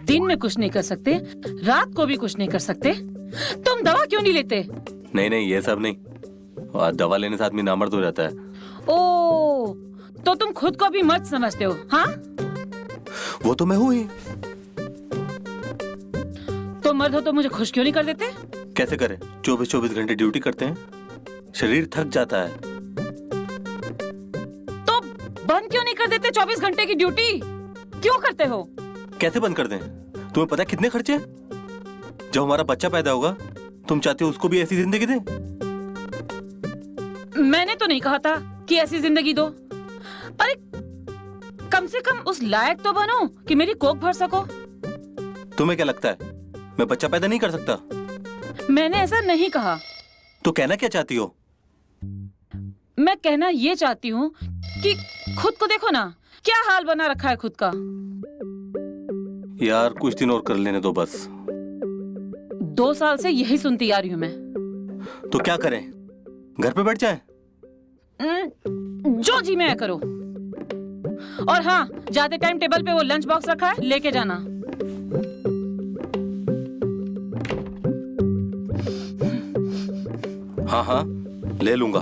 दिन में कुछ नहीं कर सकते, रात को भी कुछ नहीं कर सकते, तुम दवा क्यों नहीं लेते? नहीं नहीं, ये सब नहीं। दवा लेने से आदमी नामर्द हो जाता है। ओ, तो तुम खुद को भी मर्द समझते हो? हाँ, वो तो मैं हूँ ही। तो मर्द हो तो मुझे खुश क्यों नहीं कर देते? कैसे करें? 24-24 घंटे ड्यूटी करते हैं, शरीर थक जाता है। तो बंद क्यों नहीं कर देते 24 घंटे की ड्यूटी? क्यों करते हो? कैसे बंद कर दें? तुम्हें पता है कितने खर्चे हैं? जब हमारा बच्चा पैदा होगा, तुम चाहते हो उसको भी ऐसी जिंदगी दें? मैंने तो नहीं कहा था कि ऐसी जिंदगी दो। अरे कम से कम उस लायक तो बनो कि मेरी कोख भर सको। तुम्हें क्या लगता है मैं बच्चा पैदा नहीं कर सकता? मैंने ऐसा नहीं कहा। तो कहना क्या चाहती हो? मैं कहना ये चाहती हूँ कि खुद को देखो ना, क्या हाल बना रखा है खुद का। यार कुछ दिन और कर लेने दो बस। 2 साल से यही सुनती आ रही हूँ मैं। तो क्या करें? घर पे बैठ जाएं? जो जी में करो। और हाँ, जाते टाइम टेबल पे वो लंच बॉक्स रखा है, लेके जाना। हाँ हाँ, ले लूंगा।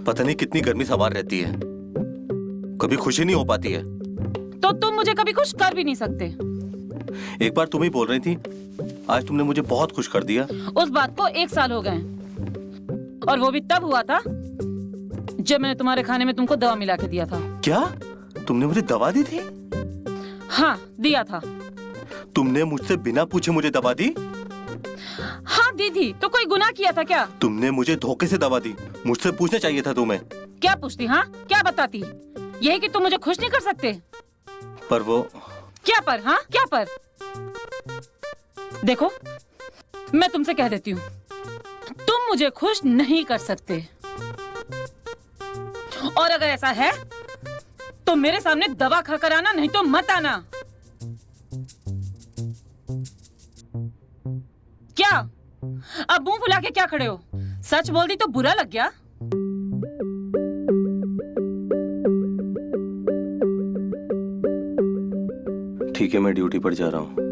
पता नहीं कितनी गर्मी सवार रहती है, कभी खुशी नहीं हो पाती है। तो तुम मुझे कभी खुश कर भी नहीं सकते। एक बार तुम ही बोल रही थी, आज तुमने मुझे बहुत खुश कर दिया। उस बात को 1 साल हो गए, और वो भी तब हुआ था जब मैंने तुम्हारे खाने में तुमको दवा मिला के दिया था। क्या तुमने मुझे दवा दी थी? हाँ, दिया था। तुमने मुझसे बिना पूछे मुझे दवा दी? हाँ, दी थी। तो कोई गुनाह किया था क्या? तुमने मुझे धोखे से दवा दी, मुझसे पूछना चाहिए था तुम्हें। क्या पूछती? हाँ, क्या बताती? यही कि तुम मुझे खुश नहीं कर सकते। पर वो क्या पर? हाँ, क्या पर? देखो, मैं तुमसे कह देती हूँ, तुम मुझे खुश नहीं कर सकते। और अगर ऐसा है तो मेरे सामने दवा खाकर आना, नहीं तो मत आना। क्या अब मुंह फुला के क्या खड़े हो? सच बोल दी तो बुरा लग गया? ठीक है, मैं ड्यूटी पर जा रहा हूँ।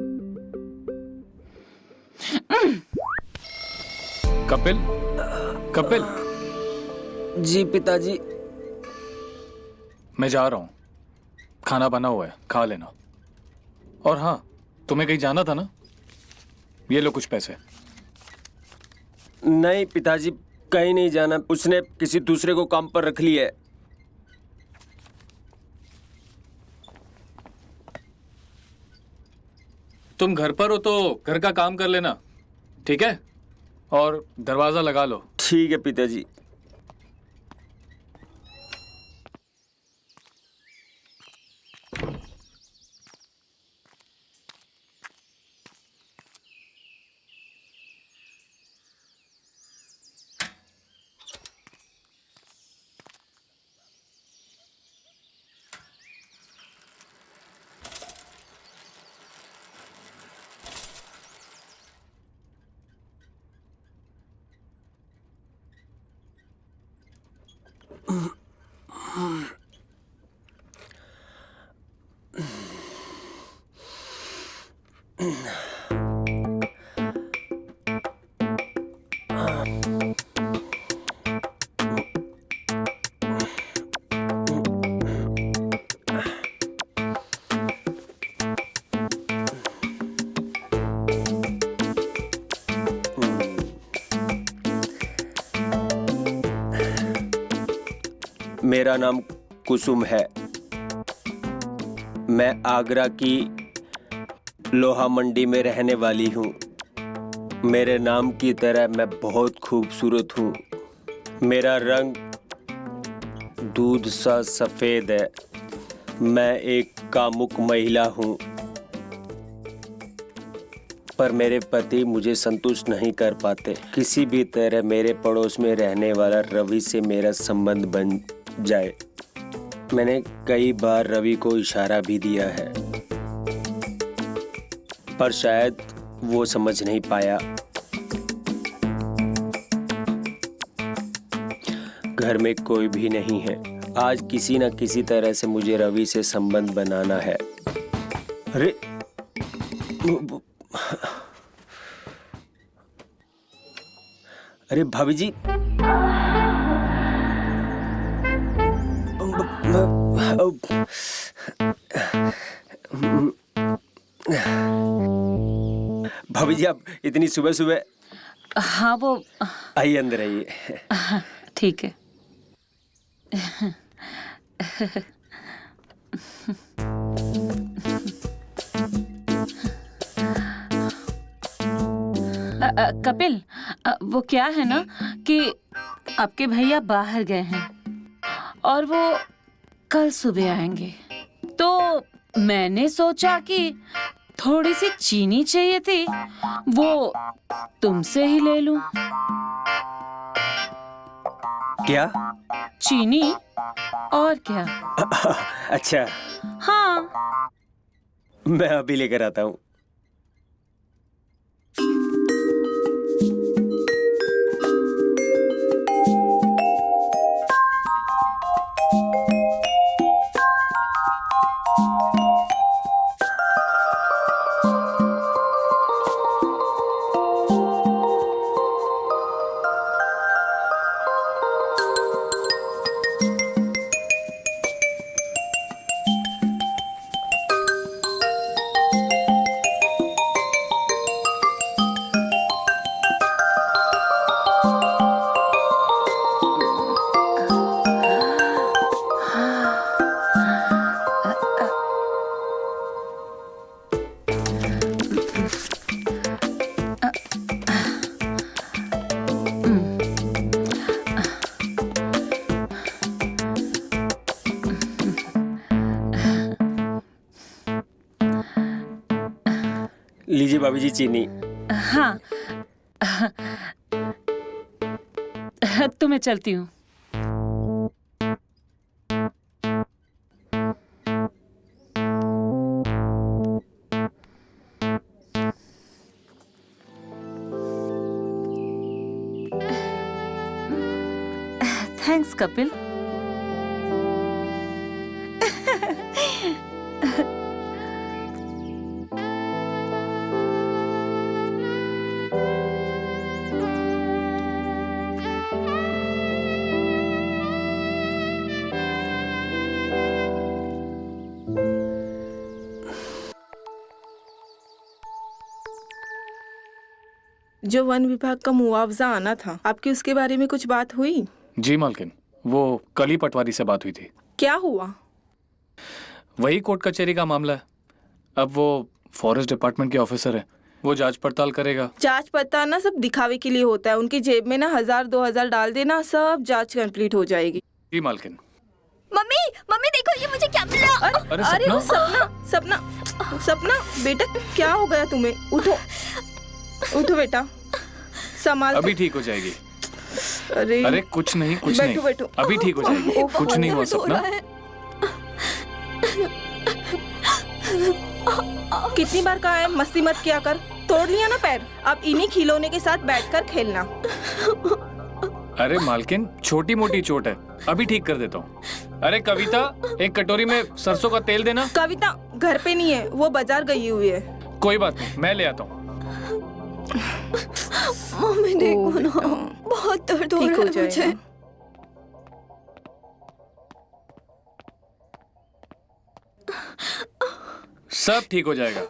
कपिल, कपिल। जी पिताजी। मैं जा रहा हूँ, खाना बना हुआ है, खा लेना। और हाँ, तुम्हें कहीं जाना था ना? ये लो कुछ पैसे। नहीं पिताजी, कहीं नहीं जाना, उसने किसी दूसरे को काम पर रख लिया है। तुम घर पर हो तो घर का काम कर लेना, ठीक है? और दरवाजा लगा लो। ठीक है पिताजी। मेरा नाम कुसुम है। मैं आगरा की लोहा मंडी में रहने वाली हूँ। मेरे नाम की तरह मैं बहुत खूबसूरत हूँ। मेरा रंग दूध सा सफ़ेद है। मैं एक कामुक महिला हूँ, पर मेरे पति मुझे संतुष्ट नहीं कर पाते। किसी भी तरह मेरे पड़ोस में रहने वाला रवि से मेरा संबंध बन जाए। मैंने कई बार रवि को इशारा भी दिया है, पर शायद वो समझ नहीं पाया। घर में कोई भी नहीं है। आज किसी न किसी तरह से मुझे रवि से संबंध बनाना है। अरे अरे भाभी जी, भाभी जी आप इतनी सुबह सुबह। हाँ वो आइए अंदर आइए। ठीक है। कपिल, वो क्या है ना कि आपके भैया बाहर गए हैं और वो कल सुबह आएंगे, तो मैंने सोचा कि थोड़ी सी चीनी चाहिए थी, वो तुमसे ही ले लूं। क्या? चीनी और क्या। अच्छा, हाँ मैं अभी लेकर आता हूँ। लीजिए भाभी जी चीनी। हाँ। तो मैं चलती हूँ। थैंक्स कपिल। जो वन विभाग का मुआवजा आना था, आपकी उसके बारे में कुछ बात हुई? जी मालकिन, वो कल ही पटवारी से बात हुई थी। क्या हुआ? वही कोर्ट कचहरी का मामला है। अब वो फॉरेस्ट डिपार्टमेंट के ऑफिसर है, वो जांच पड़ताल करेगा। जांच पड़ताल ना सब दिखावे के लिए होता है। उनकी जेब में ना 1000-2000 डाल देना, सब जांच कंप्लीट हो जाएगी। जी मालकिन। मम्मी मम्मी देखो ये मुझे क्या मिला। अरे अरे वो सपना, सपना सपना बेटा क्या हो गया तुम्हें? उठो उठो बेटा, संभाल। अभी ठीक हो जाएगी। अरे अरे कुछ नहीं, कुछ बैठो, नहीं, बैठो। अभी ठीक हो जाएगी। कुछ नहीं हुआ सपना। कितनी बार कहा है मस्ती मत किया कर? तोड़ लिया ना पैर, अब इन्हीं खिलौने के साथ बैठकर खेलना। अरे मालकिन, छोटी मोटी चोट है, अभी ठीक कर देता हूँ। अरे कविता, एक कटोरी में सरसों का तेल देना। कविता घर पे नहीं है, वो बाजार गई हुई है। कोई बात नहीं, मैं ले आता हूँ। मम्मी देखो ना, बहुत दर्द हो रहा है मुझे। सब ठीक हो जाएगा।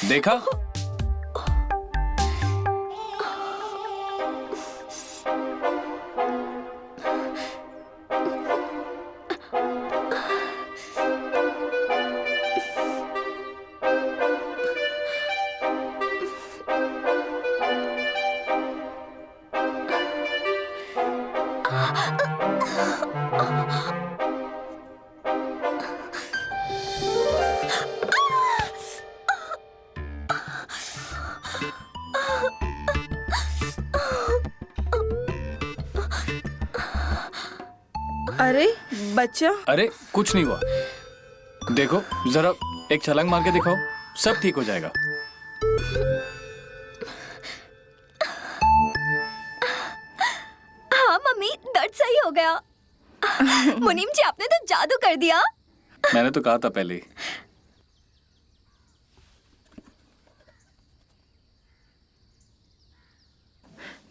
देखा? अरे बच्चा, अरे कुछ नहीं हुआ, देखो जरा एक छलांग मार के दिखाओ, सब ठीक हो जाएगा। हाँ मम्मी, दर्द सही हो गया। मुनीम जी, आपने तो जादू कर दिया। मैंने तो कहा था पहले ही।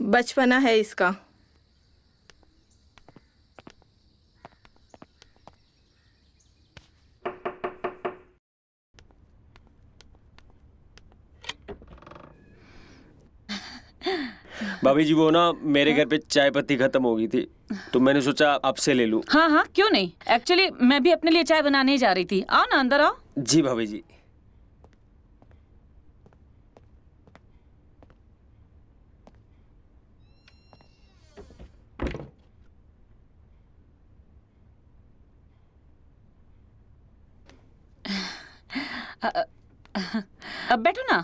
बचपना है इसका। भाभी जी, वो ना मेरे घर पे चाय पत्ती खत्म हो गई थी, तो मैंने सोचा आपसे ले लूं। हाँ हाँ, क्यों नहीं। एक्चुअली मैं भी अपने लिए चाय बनाने ही जा रही थी। आओ ना, अंदर आओ। जी भाभी जी। अब बैठो ना।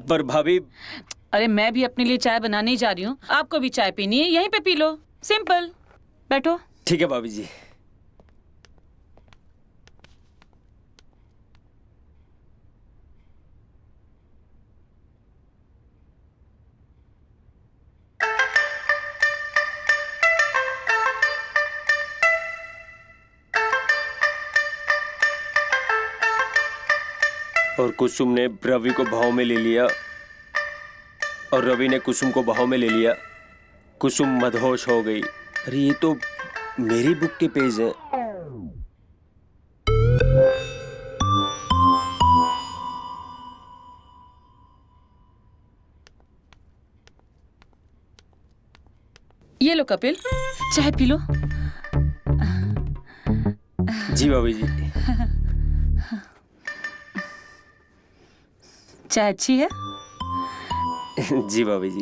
पर भाभी, अरे मैं भी अपने लिए चाय बनाने ही जा रही हूँ। आपको भी चाय पीनी है, यहीं पे पी लो, सिंपल। बैठो। ठीक है भाभी जी। और कुसुम ने रवि को भाव में ले लिया और रवि ने कुसुम को भाव में ले लिया। कुसुम मदहोश हो गई। अरे ये तो मेरी बुक के पेज हैं। ये लो कपिल, चाय पी लो। जी भाभी जी। चाय अच्छी है? जी भाभी जी।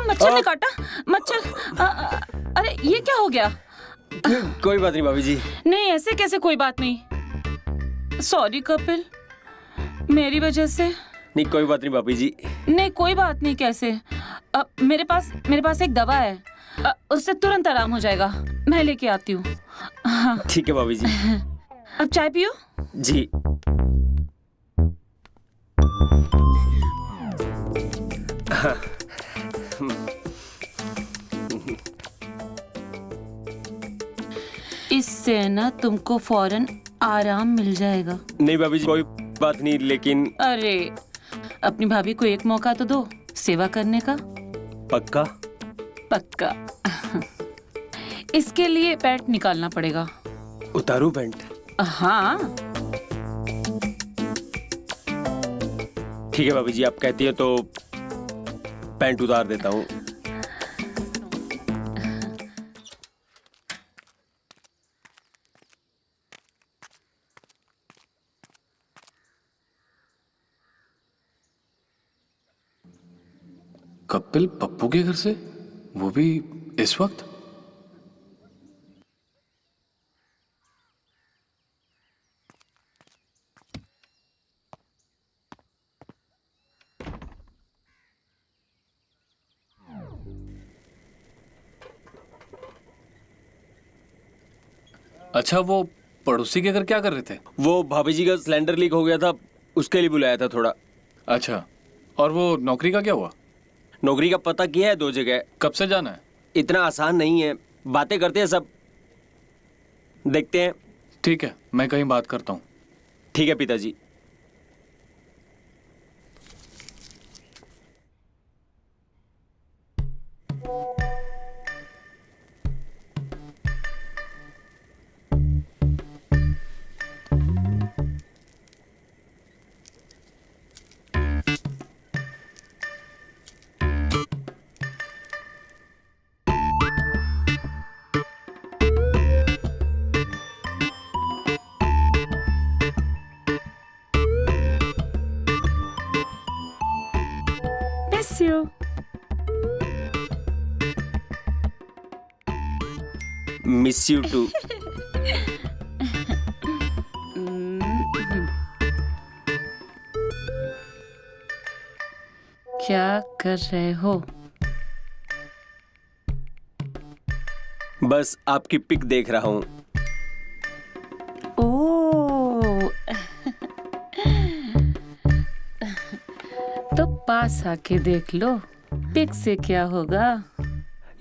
मच्छर ने काटा। मच्छर। अरे ये क्या हो गया? कोई बात नहीं भाभी जी। नहीं, ऐसे कैसे कोई बात नहीं। सॉरी कपिल, मेरी वजह से। नहीं कोई बात नहीं भाभी जी। नहीं कोई बात नहीं। कैसे? मेरे पास एक दवा है, उससे तुरंत आराम हो जाएगा। मैं लेके आती हूँ। हाँ। ठीक है भाभी जी। अब चाय पियो। जी। हाँ। इससे ना तुमको फौरन आराम मिल जाएगा। नहीं भाभी जी, कोई बात नहीं, लेकिन अरे अपनी भाभी को एक मौका तो दो सेवा करने का। पक्का? पक्का। इसके लिए पैंट निकालना पड़ेगा। उतारू पैंट? हाँ। ठीक है भाभी जी, आप कहती है तो पैंट उतार देता हूँ। कपिल पप्पू के घर से, वो भी इस वक्त? अच्छा, वो पड़ोसी के घर क्या कर रहे थे? वो भाभी जी का सिलेंडर लीक हो गया था, उसके लिए बुलाया था थोड़ा। अच्छा, और वो नौकरी का क्या हुआ? नौकरी का पता किया है 2 जगह। कब से जाना है? इतना आसान नहीं है, बातें करते हैं सब, देखते हैं। ठीक है, मैं कहीं बात करता हूँ। ठीक है पिताजी। Miss you. Miss you too. क्या कर रहे हो? बस आपकी पिक देख रहा हूँ। ओ तो पास आके देख लो, पिक से क्या होगा।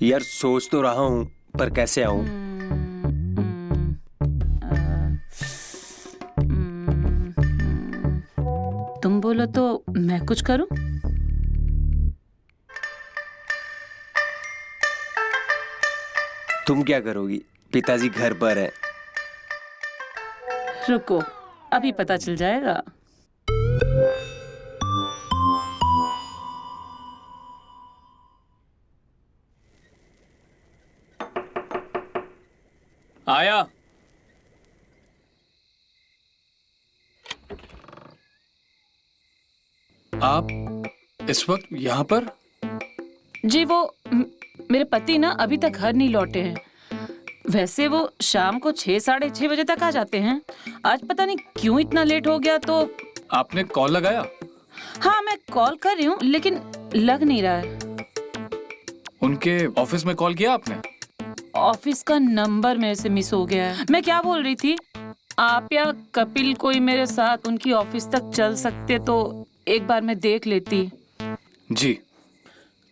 यार सोच तो रहा हूँ, पर कैसे आऊँ? तुम बोलो तो मैं कुछ करूं? तुम क्या करोगी? पिताजी घर पर है। रुको, अभी पता चल जाएगा। आया। आप इस वक्त यहाँ पर? जी वो मेरे पति ना अभी तक घर नहीं लौटे हैं। वैसे वो शाम को 6 साढ़े 6 बजे तक आ जाते हैं। आज पता नहीं क्यों इतना लेट हो गया। तो आपने कॉल लगाया? हाँ, मैं कॉल कर रही हूँ लेकिन लग नहीं रहा है। उनके ऑफिस में कॉल किया आपने? ऑफिस का नंबर मेरे से मिस हो गया है। मैं क्या बोल रही थी, आप या कपिल कोई मेरे साथ उनकी ऑफिस तक चल सकते तो एक बार मैं देख लेती। जी।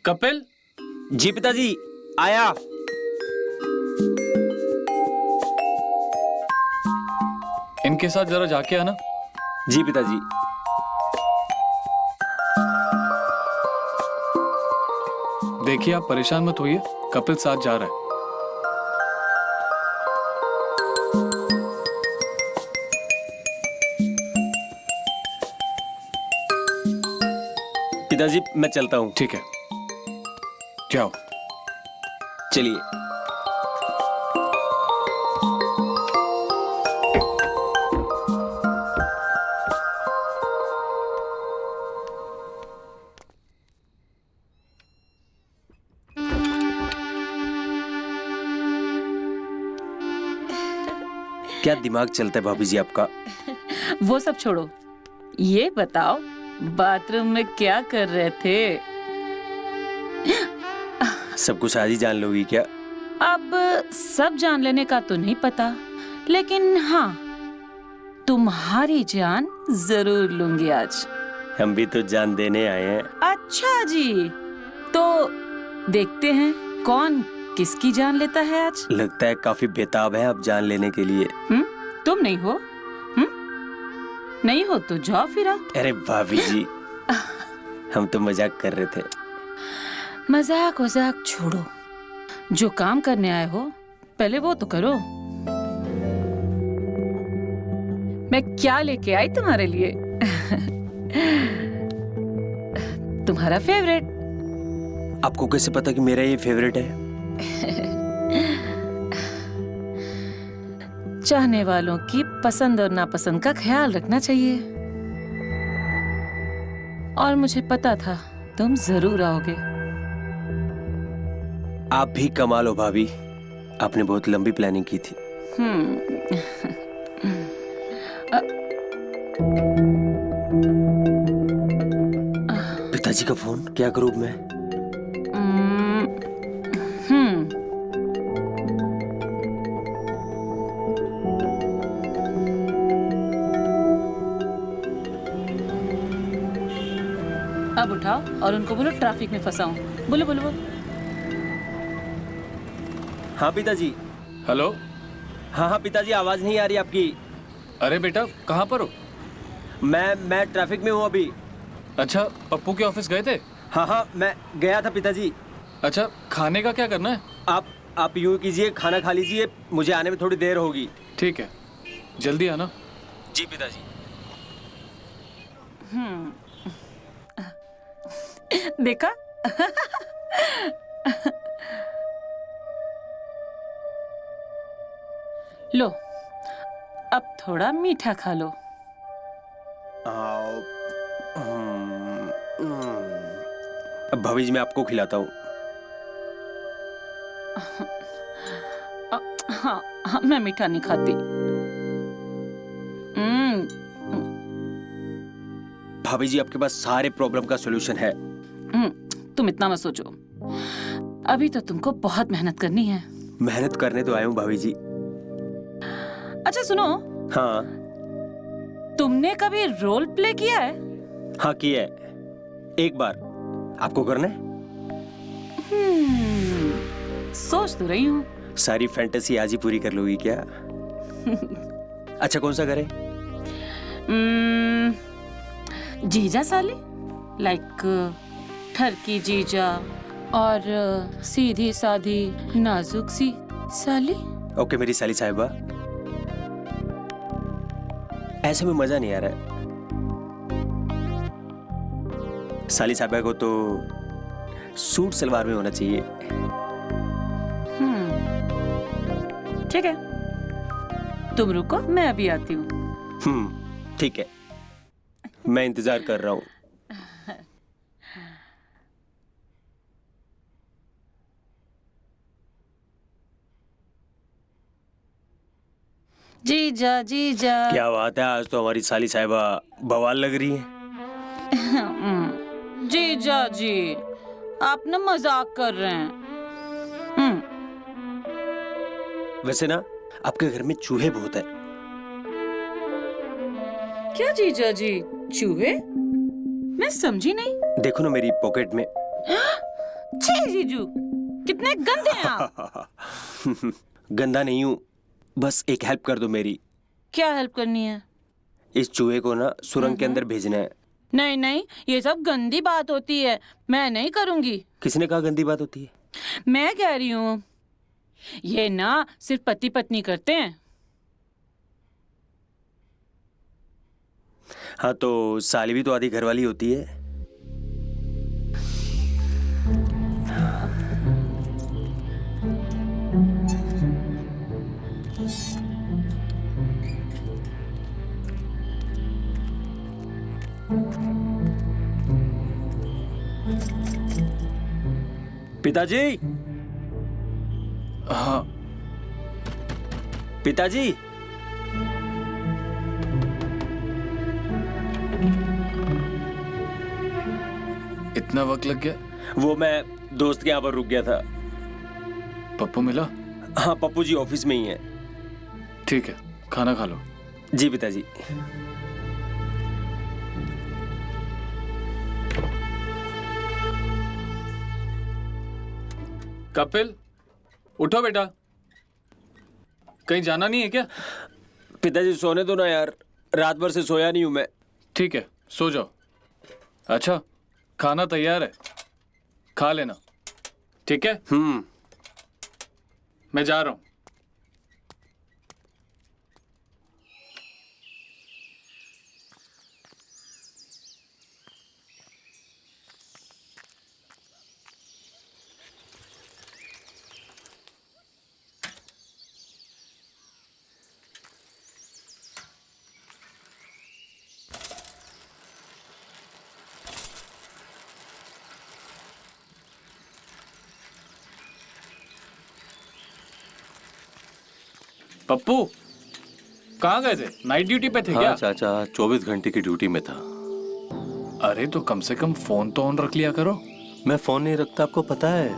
कपिल? जी पिताजी, आया। इनके साथ जरा जाके आना। जी पिताजी। देखिए आप परेशान मत होइए, कपिल साथ जा रहा है। पिताजी मैं चलता हूँ। ठीक है, जाओ। चलिए। क्या दिमाग चलता है भाभी जी आपका? वो सब छोड़ो, ये बताओ बाथरूम में क्या कर रहे थे? सब कुछ आज ही जान लोगी क्या? अब सब जान लेने का तो नहीं पता, लेकिन हाँ, तुम्हारी जान जरूर लूंगी आज। हम भी तो जान देने आए हैं। अच्छा जी, तो देखते हैं कौन किसकी जान लेता है आज। लगता है काफी बेताब है आप जान लेने के लिए। तुम नहीं हो? नहीं हो तो जाओ फिर आप। अरे भाभी जी, हम तो मजाक कर रहे थे। मजाक वजाक छोड़ो, जो काम करने आए हो पहले वो तो करो। मैं क्या लेके आई तुम्हारे लिए? तुम्हारा फेवरेट। आपको कैसे पता कि मेरा ये फेवरेट है? चाहने वालों की पसंद और नापसंद का ख्याल रखना चाहिए, और मुझे पता था तुम जरूर आओगे। आप भी कमाल हो भाभी, आपने बहुत लंबी प्लानिंग की थी। पिताजी का फोन, क्या करूं मैं? अब उठाओ और उनको बोलो ट्रैफिक में फंसा हूं। बोलो बोलो बोलो। हाँ पिताजी। हेलो। हाँ पिताजी, आवाज नहीं आ रही आपकी। अरे बेटा कहाँ पर हो? मैं ट्रैफिक में हूँ अभी। अच्छा, पप्पू के ऑफिस गए थे? हाँ मैं गया था पिताजी। अच्छा, खाने का क्या करना है? आप यूं कीजिए, खाना खा लीजिए, मुझे आने में थोड़ी देर होगी। ठीक है, जल्दी आना। जी पिताजी। देखा? लो, अब थोड़ा मीठा खा लो। अब भाभी जी मैं आपको खिलाता हूँ। हाँ, मैं मीठा नहीं खाती। भाभी जी आपके पास सारे प्रॉब्लम का सॉल्यूशन है। तुम इतना मत सोचो, अभी तो तुमको बहुत मेहनत करनी है। मेहनत करने तो आया हूँ भाभी जी। अच्छा सुनो, हाँ तुमने कभी रोल प्ले किया है? हाँ किया है, एक बार। आपको करना है? सोच तो रही हूँ। सारी फैंटेसी आज ही पूरी कर लोगी क्या? अच्छा कौन सा करें? जीजा साली, लाइक ठरकी जीजा और सीधी सादी नाजुक सी साली। ओके मेरी साली साहिबा, ऐसे में मजा नहीं आ रहा है। साली साहिबा को तो सूट सलवार में होना चाहिए। ठीक है, तुम रुको, मैं अभी आती हूँ। ठीक है, मैं इंतजार कर रहा हूँ। जीजा जीजा। क्या बात है, आज तो हमारी साली साहिबा बवाल लग रही है। जीजा जी, आप ना मजाक कर रहे हैं। वैसे ना आपके घर में चूहे बहुत है। क्या जीजा जी, चूहे? मैं समझी नहीं। देखो ना मेरी पॉकेट में। छी जीजू, कितने गंदे हैं आप। गंदा नहीं हूँ, बस एक हेल्प कर दो मेरी। क्या हेल्प करनी है? इस चूहे को ना सुरंग के अंदर भेजना है। नहीं नहीं, ये सब गंदी बात होती है, मैं नहीं करूंगी। किसने कहा गंदी बात होती है? मैं कह रही हूँ, ये ना सिर्फ पति पत्नी करते हैं। हाँ तो साली भी तो आधी घरवाली होती है। पिताजी, हाँ पिताजी, इतना वक्त लग गया? वो मैं दोस्त के यहाँ पर रुक गया था। पप्पू मिला? हाँ पप्पू जी ऑफिस में ही है। ठीक है, खाना खा लो। जी पिताजी। कपिल, उठो बेटा, कहीं जाना नहीं है क्या? पिताजी सोने दो ना यार, रात भर से सोया नहीं हूं मैं। ठीक है, सो जाओ। अच्छा, खाना तैयार है, खा लेना। ठीक है, मैं जा रहा हूं। पप्पू, कहाँ गए थे? नाइट ड्यूटी पे थे क्या? हाँ चाचा, 24 घंटे की ड्यूटी में था। अरे तो कम से कम फोन तो ऑन रख लिया करो। मैं फोन नहीं रखता, आपको पता है।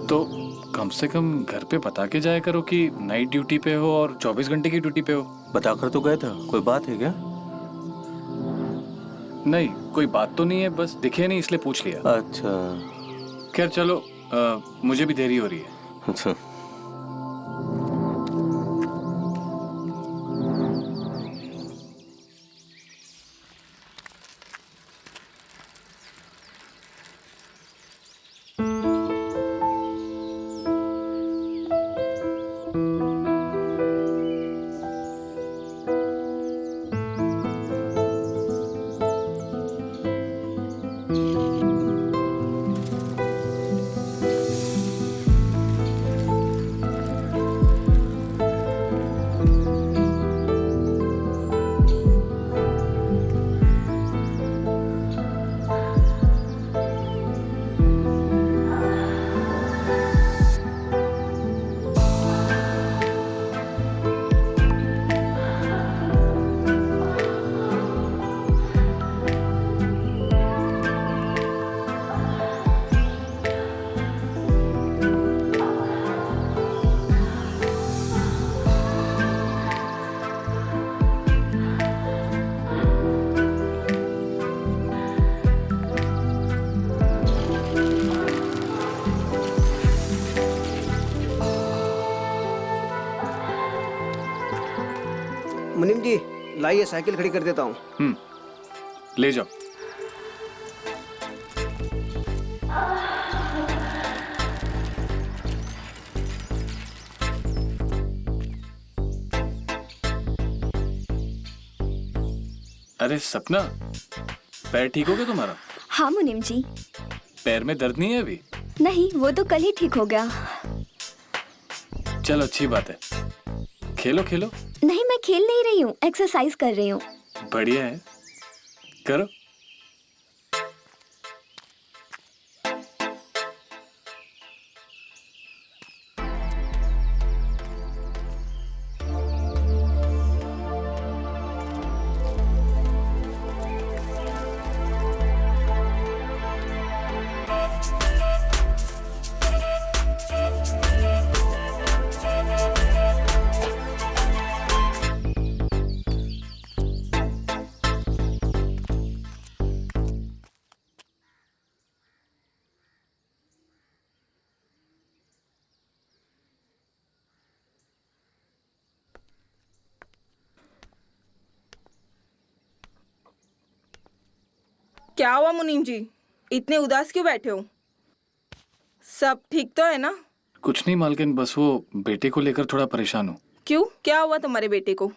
तो कम से कम घर पे बता के जाया करो कि नाइट ड्यूटी पे हो और 24 घंटे की ड्यूटी पे हो। बताकर तो गए था, कोई बात है क्या? नहीं, कोई बात तो नहीं है, बस दिखे नहीं इसलिए पूछ लिया। अच्छा। खैर चलो, मुझे भी देरी हो रही है। अच्छा। लाइए साइकिल खड़ी कर देता हूँ। ले जाओ। अरे सपना, पैर ठीक हो गया तुम्हारा? हाँ मुनीम जी। पैर में दर्द नहीं है अभी? नहीं, वो तो कल ही ठीक हो गया। चलो अच्छी बात है, खेलो खेलो। नहीं, मैं खेल नहीं रही हूँ, एक्सरसाइज कर रही हूँ। बढ़िया है, करो। क्या हुआ मुनीम जी, इतने उदास क्यों बैठे हो? सब ठीक तो है ना? कुछ नहीं मालकिन, बस वो बेटे को लेकर थोड़ा परेशान हूँ। क्यों, क्या हुआ तुम्हारे बेटे को?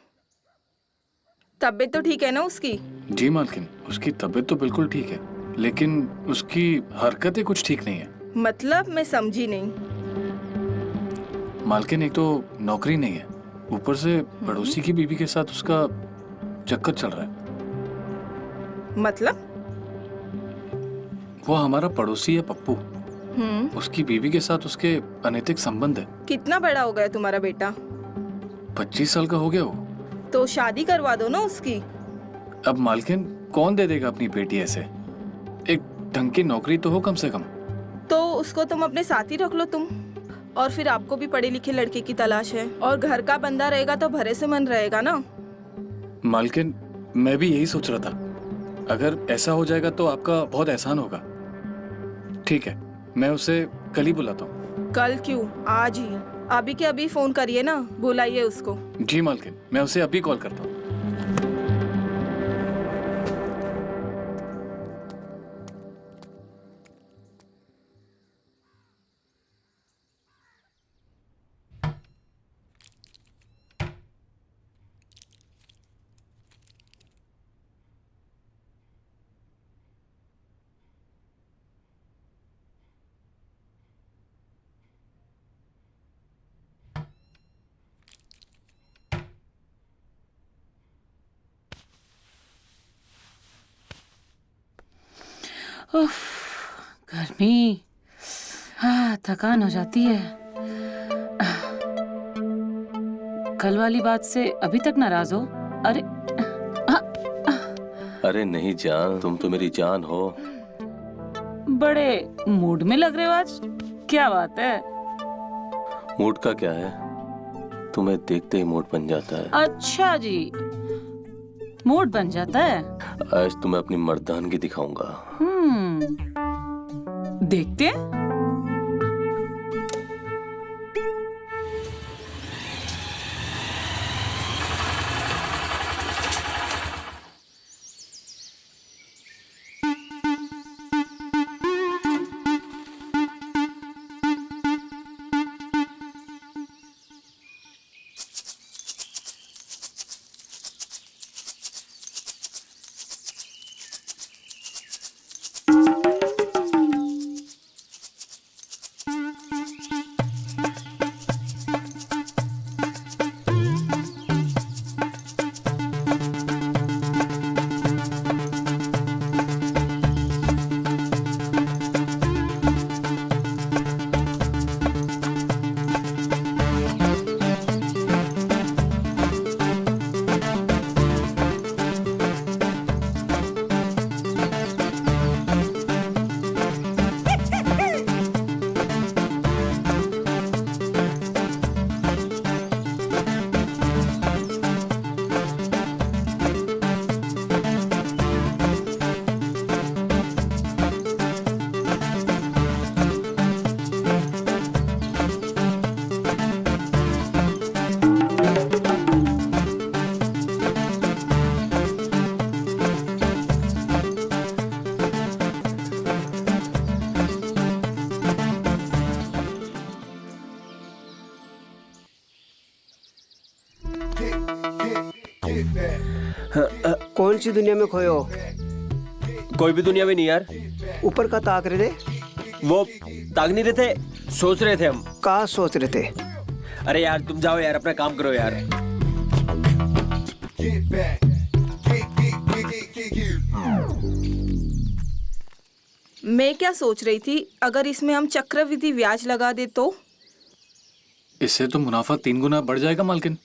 तबीयत तो ठीक है ना उसकी? जी मालकिन, उसकी तबीयत तो बिल्कुल ठीक है, लेकिन उसकी हरकतें कुछ ठीक नहीं है। मतलब मैं समझी नहीं। मालकिन एक तो नौकरी नहीं है, ऊपर से पड़ोसी की बीवी के साथ उसका चक्कर चल रहा है। मतलब? वो हमारा पड़ोसी है पप्पू, उसकी बीवी के साथ उसके अनैतिक संबंध है। कितना बड़ा हो गया तुम्हारा बेटा? 25 साल का हो गया वो। तो शादी करवा दो ना उसकी। अब मालकिन कौन दे देगा अपनी बेटी ऐसे? एक ढंग की नौकरी तो हो कम से कम। तो उसको तुम अपने साथ ही रख लो तुम। और फिर आपको भी पढ़े लिखे लड़के की तलाश है, और घर का बंदा रहेगा तो भरे से मन रहेगा ना। मालकिन मैं भी यही सोच रहा था, अगर ऐसा हो जाएगा तो आपका बहुत एहसान होगा। ठीक है, मैं उसे कल ही बुलाता हूँ। कल क्यों, आज ही, अभी के अभी फोन करिए ना, बुलाइए उसको। जी मालकिन, मैं उसे अभी कॉल करता हूँ। उफ, गर्मी, हाँ थकान हो जाती है। कल वाली बात से अभी तक नाराज हो? अरे अरे नहीं जान, तुम तो मेरी जान हो। बड़े मूड में लग रहे हो आज, क्या बात है? मूड का क्या है, तुम्हें देखते ही मूड बन जाता है। अच्छा जी, मूड बन जाता है। आज तुम्हें अपनी मर्दानगी दिखाऊंगा। देखते हैं। कौन सी दुनिया में खोए हो? कोई भी दुनिया में नहीं यार। ऊपर का ताक रहे थे? वो ताक नहीं रहे थे, सोच रहे थे हम। कहाँ सोच रहे थे? अरे यार तुम जाओ यार, अपना काम करो यार। मैं क्या सोच रही थी, अगर इसमें हम चक्रवृद्धि ब्याज लगा दे तो? इससे तो मुनाफा 3 गुना बढ़ जाएगा मालकिन।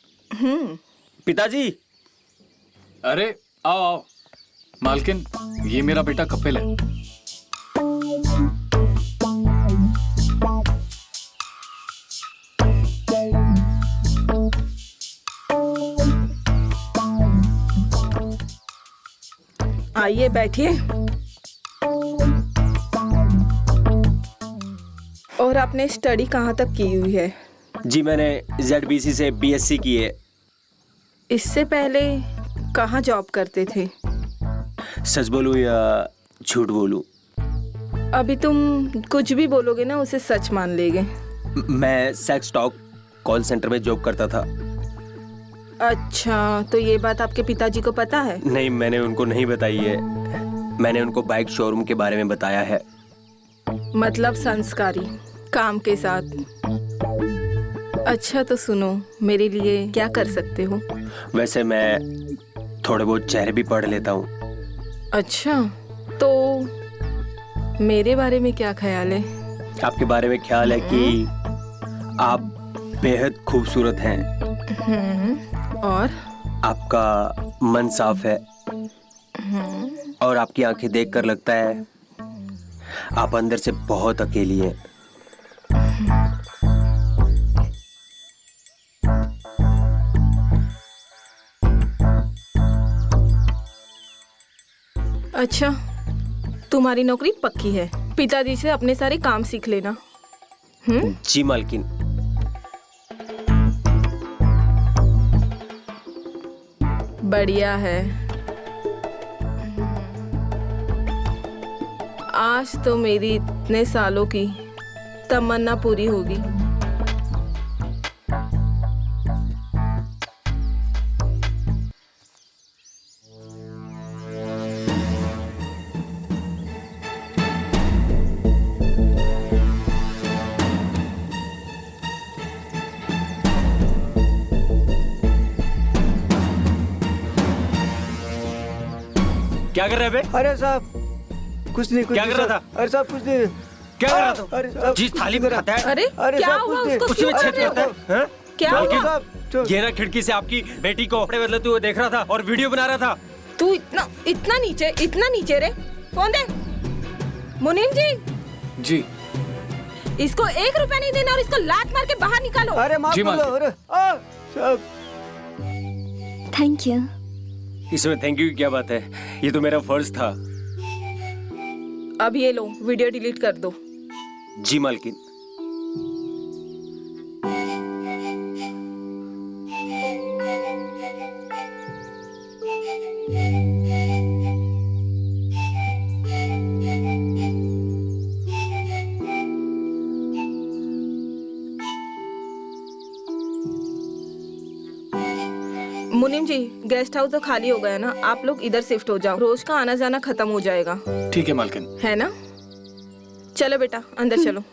पिताजी। अरे आओ आओ मालकिन, ये मेरा बेटा कपिल है। आइए बैठिए। और आपने स्टडी कहाँ तक की हुई है? जी मैंने ZBC से BSc की है। इससे पहले कहाँ जॉब करते थे? सच बोलूं या झूठ बोलूं? अभी तुम कुछ भी बोलोगे ना, उसे सच मान लेंगे। मैं सेक्स टॉक कॉल सेंटर में जॉब करता था। अच्छा, तो ये बात आपके पिताजी को पता है? नहीं, मैंने उनको नहीं बताई है। मैंने उनको बाइक शोरूम के बारे में बताया है। मतलब संस्कारी, काम के साथ। अच्छा तो सुनो, मेरे लिए क्या कर सकते हो? वैसे मैं थोड़े बहुत चेहरे भी पढ़ लेता हूँ। अच्छा, तो मेरे बारे में क्या ख्याल है? आपके बारे में ख्याल है कि आप बेहद खूबसूरत हैं। और आपका मन साफ है और आपकी आंखें देखकर लगता है आप अंदर से बहुत अकेली हैं। अच्छा, तुम्हारी नौकरी पक्की है। पिताजी से अपने सारे काम सीख लेना। जी मालकिन। बढ़िया है। आज तो मेरी इतने सालों की तमन्ना पूरी होगी। क्या कर रहे हैं बे? अरे साहब कुछ नहीं, कुछ क्या नहीं कर रहा साहब। अरे साहब कुछ नहीं। क्या कर रहा था? अरे साहब, जिस थाली में खाता है अरे अरे क्या साहब, हुआ? कुछ नहीं। उसको उसी में क्यों छेद कर रहे हो? करता है। हाँ? क्या मालकिन हुआ? साहब, जो- ये ना खिड़की से आपकी बेटी को कपड़े बदलते हुए देख रहा था और वीडियो बना रहा था। तू इतना नीचे रे। फोन दे। मुनीम जी, जी इसको 1 रुपया नहीं देना और इसको लात मार के बाहर निकालो। अरे माफ जी, कर दो। मालकिन। अरे साहब, थैंक यू। इसमें थैंक यू की क्या बात है? ये तो मेरा फर्ज था। अब ये लो, वीडियो डिलीट कर दो। जी मालकिन। मुनीम जी, गेस्ट हाउस तो खाली हो गया ना, आप लोग इधर शिफ्ट हो जाओ। रोज का आना जाना खत्म हो जाएगा, ठीक है मालकिन। है ना? चलो बेटा, अंदर चलो।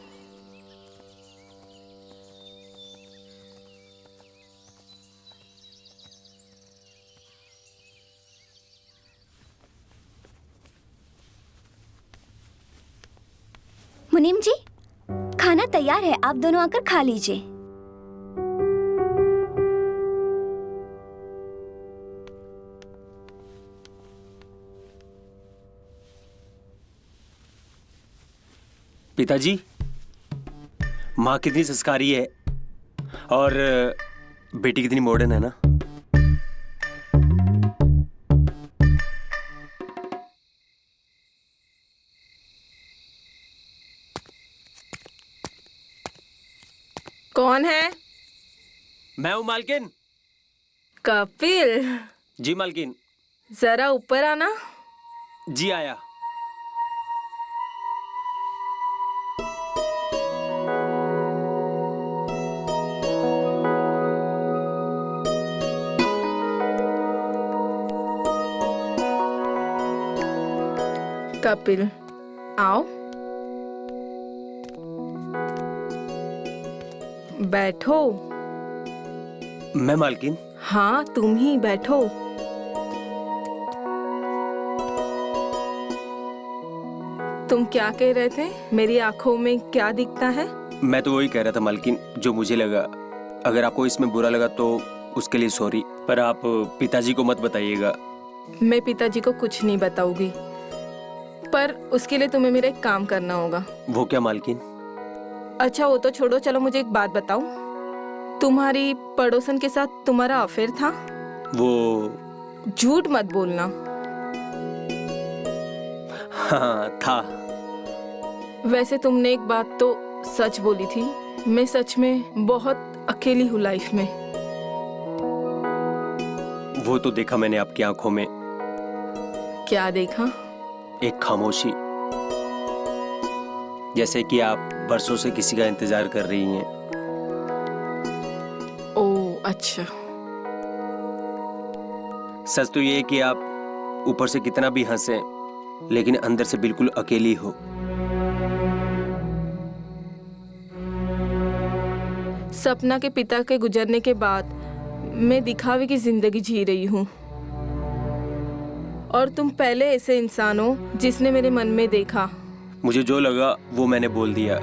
मुनीम जी, खाना तैयार है, आप दोनों आकर खा लीजिए। पिताजी, माँ कितनी संस्कारी है और बेटी कितनी मॉडर्न है ना। कौन है? मैं हूँ मालकिन। कपिल, जी मालकिन। जरा ऊपर आना। जी आया। कपिल, आओ, बैठो। मैं मालकिन? हाँ, तुम ही बैठो। तुम क्या कह रहे थे? मेरी आंखों में क्या दिखता है? मैं तो वही कह रहा था मालकिन, जो मुझे लगा। अगर आपको इसमें बुरा लगा तो उसके लिए सॉरी, पर आप पिताजी को मत बताइएगा। मैं पिताजी को कुछ नहीं बताऊंगी, पर उसके लिए तुम्हें मेरा एक काम करना होगा। वो क्या मालकिन? अच्छा, वो तो छोड़ो, चलो मुझे एक बात बताओ। तुम्हारी पड़ोसन के साथ तुम्हारा अफेयर था? वो झूठ मत बोलना। हाँ था। वैसे तुमने एक बात तो सच बोली थी। मैं सच में बहुत अकेली हूँ लाइफ में। वो तो देखा मैंने आपकी आंखों में। क्या देखा? एक खामोशी, जैसे कि आप बरसों से किसी का इंतजार कर रही हैं। ओह अच्छा। सच तो ये है कि आप ऊपर से कितना भी हंसे, लेकिन अंदर से बिल्कुल अकेली हो। सपना के पिता के गुजरने के बाद मैं दिखावे की जिंदगी जी रही हूँ, और तुम पहले ऐसे इंसान हो जिसने मेरे मन में देखा। मुझे जो लगा वो मैंने बोल दिया।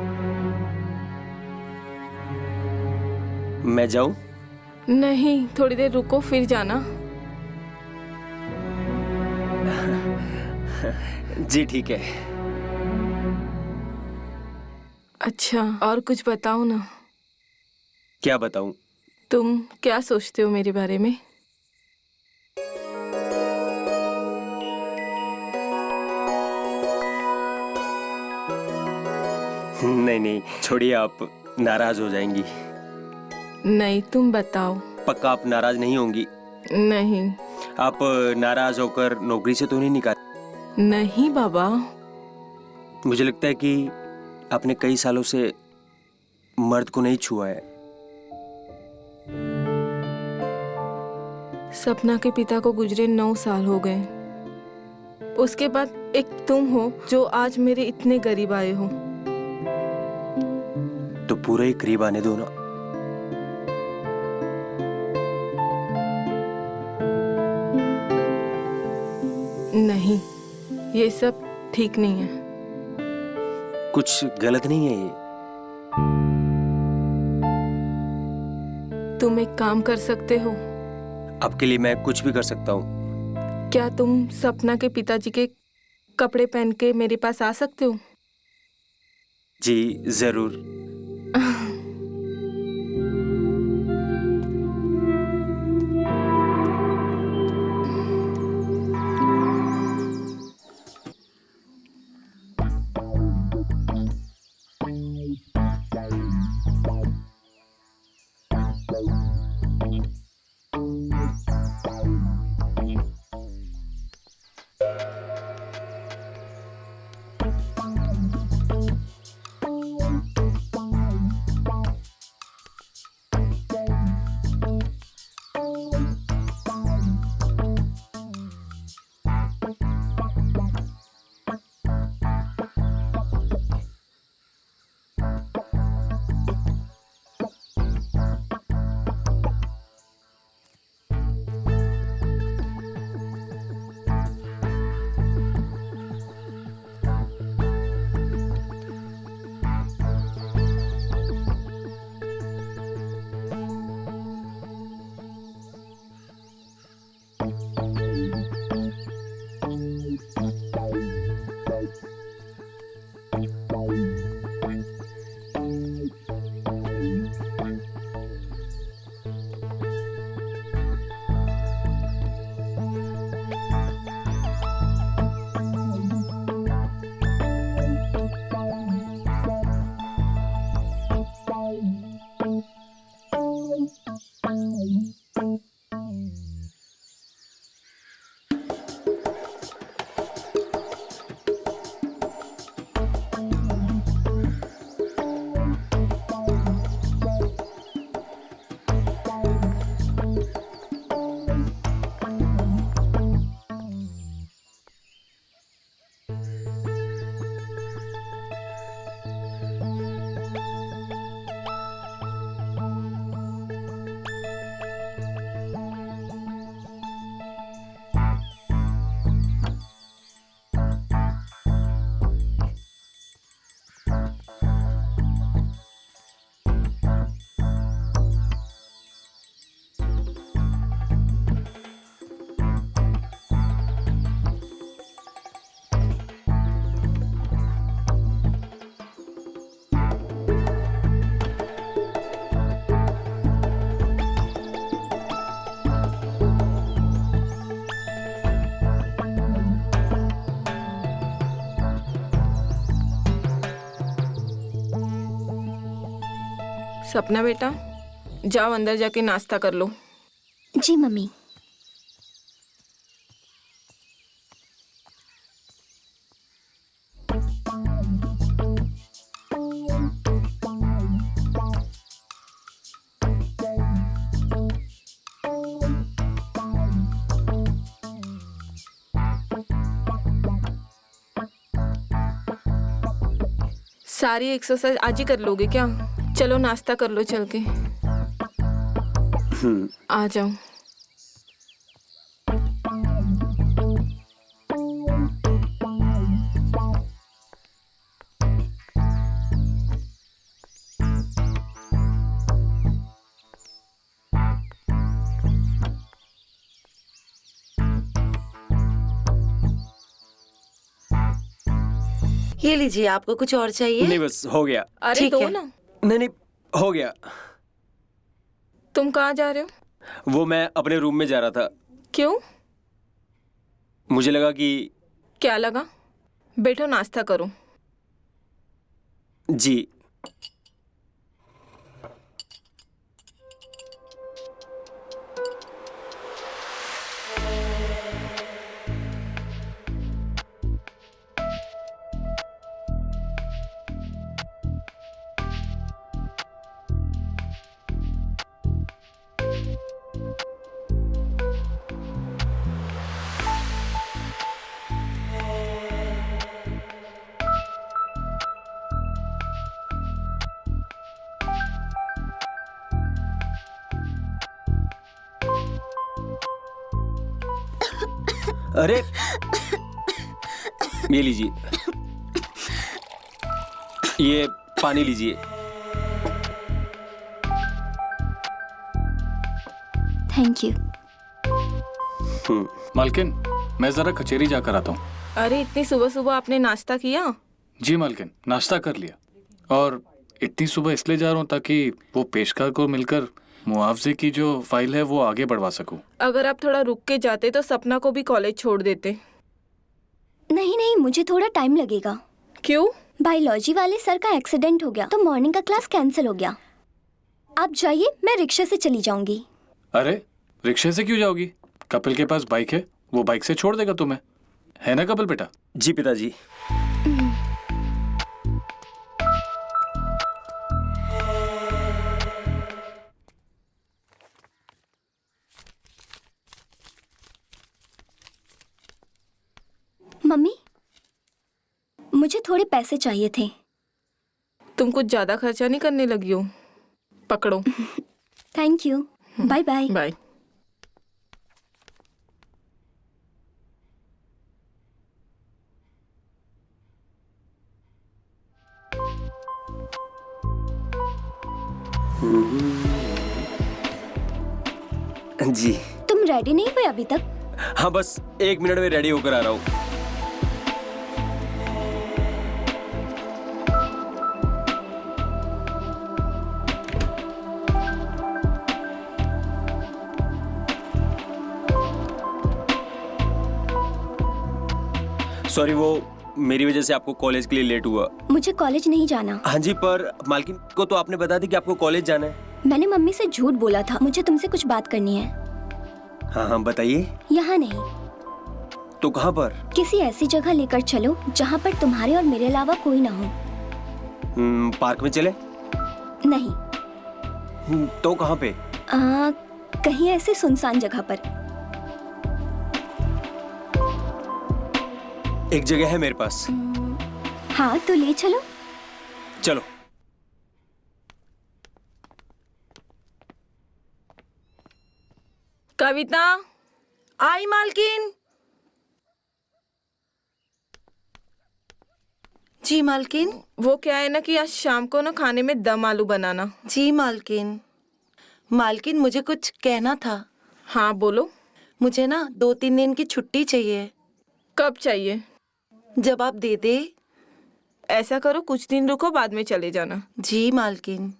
मैं जाऊं? नहीं, थोड़ी देर रुको फिर जाना। जी ठीक है। अच्छा, और कुछ बताओ ना। क्या बताऊं? तुम क्या सोचते हो मेरे बारे में? नहीं नहीं, छोड़िए, आप नाराज हो जाएंगी। नहीं, तुम बताओ। पक्का आप नाराज नहीं होंगी? नहीं। आप नाराज होकर नौकरी से तो नहीं निकाल? नहीं बाबा। मुझे लगता है कि आपने कई सालों से मर्द को नहीं छुआ है। सपना के पिता को गुजरे 9 साल हो गए। उसके बाद एक तुम हो जो आज मेरे इतने करीब आए हो। तो पूरे ही करीब आने दो ना। नहीं, ये सब ठीक नहीं है। कुछ गलत नहीं है ये? तुम एक काम कर सकते हो। आपके लिए मैं कुछ भी कर सकता हूँ। क्या तुम सपना के पिताजी के कपड़े पहन के मेरे पास आ सकते हो? जी जरूर। सपना बेटा, जाओ अंदर जाके नाश्ता कर लो। जी मम्मी। सारी एक्सरसाइज आज ही कर लोगे क्या? चलो नाश्ता कर लो चल के। आ जाओ। ये लीजिए, आपको कुछ और चाहिए? नहीं बस हो गया। अरे ठीक दो है। ना। नहीं नहीं हो गया। तुम कहाँ जा रहे हो? वो मैं अपने रूम में जा रहा था। क्यों? मुझे लगा कि क्या लगा? बैठो नाश्ता करो। जी अरे ये लीजिए, ये पानी लीजिए। Thank you. मालकिन, मैं जरा कचेरी जाकर आता हूँ। अरे इतनी सुबह सुबह आपने नाश्ता किया? जी मालकिन, नाश्ता कर लिया। और इतनी सुबह इसलिए जा रहा हूँ ताकि वो पेशकार को मिलकर मुआवजे की जो फाइल है वो आगे बढ़वा सकूं। अगर आप थोड़ा रुक के जाते तो सपना को भी कॉलेज छोड़ देते। नहीं नहीं, मुझे थोड़ा टाइम लगेगा। क्यों? बायोलॉजी वाले सर का एक्सीडेंट हो गया तो मॉर्निंग का क्लास कैंसिल हो गया। आप जाइए, मैं रिक्शा से चली जाऊंगी। अरे रिक्शे से क्यों जाओगी? कपिल के पास बाइक है, वो बाइक से छोड़ देगा तुम्हें, है ना कपिल बेटा? जी पिताजी। मम्मी, मुझे थोड़े पैसे चाहिए थे। तुम कुछ ज्यादा खर्चा नहीं करने लगी हो? पकड़ो। Thank you. Bye bye. Bye. जी तुम रेडी नहीं हुए अभी तक? हाँ, बस 1 मिनट में रेडी होकर आ रहा हूँ। सॉरी, वो मेरी वजह से आपको कॉलेज के लिए लेट हुआ। मुझे कॉलेज नहीं जाना। हाँ जी, पर मालकिन को तो आपने बता दी कि आपको कॉलेज जाना है। मैंने मम्मी से झूठ बोला था। मुझे तुमसे कुछ बात करनी है। हाँ हाँ बताइए। यहाँ नहीं, तो कहाँ पर? किसी ऐसी जगह लेकर चलो जहाँ पर तुम्हारे और मेरे अलावा कोई ना हो। पार्क में चले? नहीं। तो कहाँ पे? कहीं ऐसी सुनसान जगह पर। एक जगह है मेरे पास। हाँ तो ले चलो। चलो। कविता, आई मालकिन। जी मालकिन। वो क्या है ना कि आज शाम को ना खाने में दम आलू बनाना। जी मालकिन। मालकिन, मुझे कुछ कहना था। हाँ बोलो। मुझे ना 2-3 दिन की छुट्टी चाहिए। कब चाहिए? जब आप दे दे। ऐसा करो, कुछ दिन रुको, बाद में चले जाना। जी मालकिन।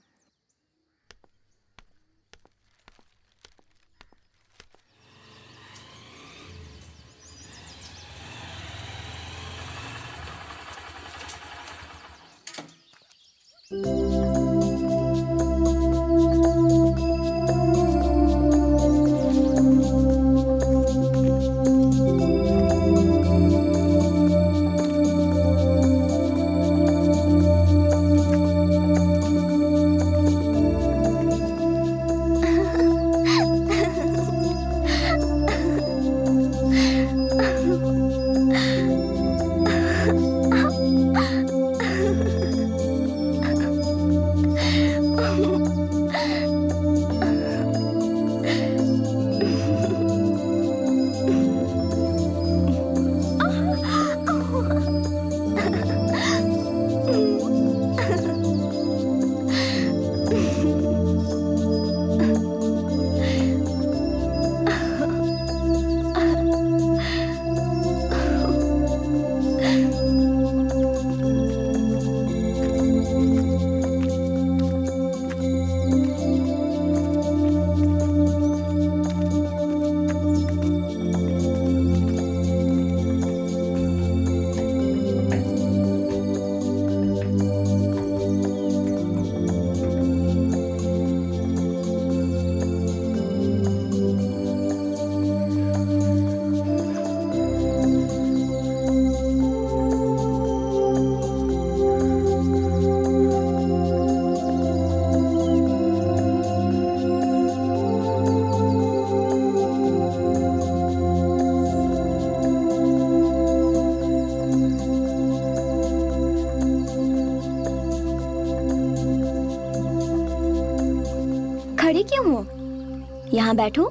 यहाँ बैठूं?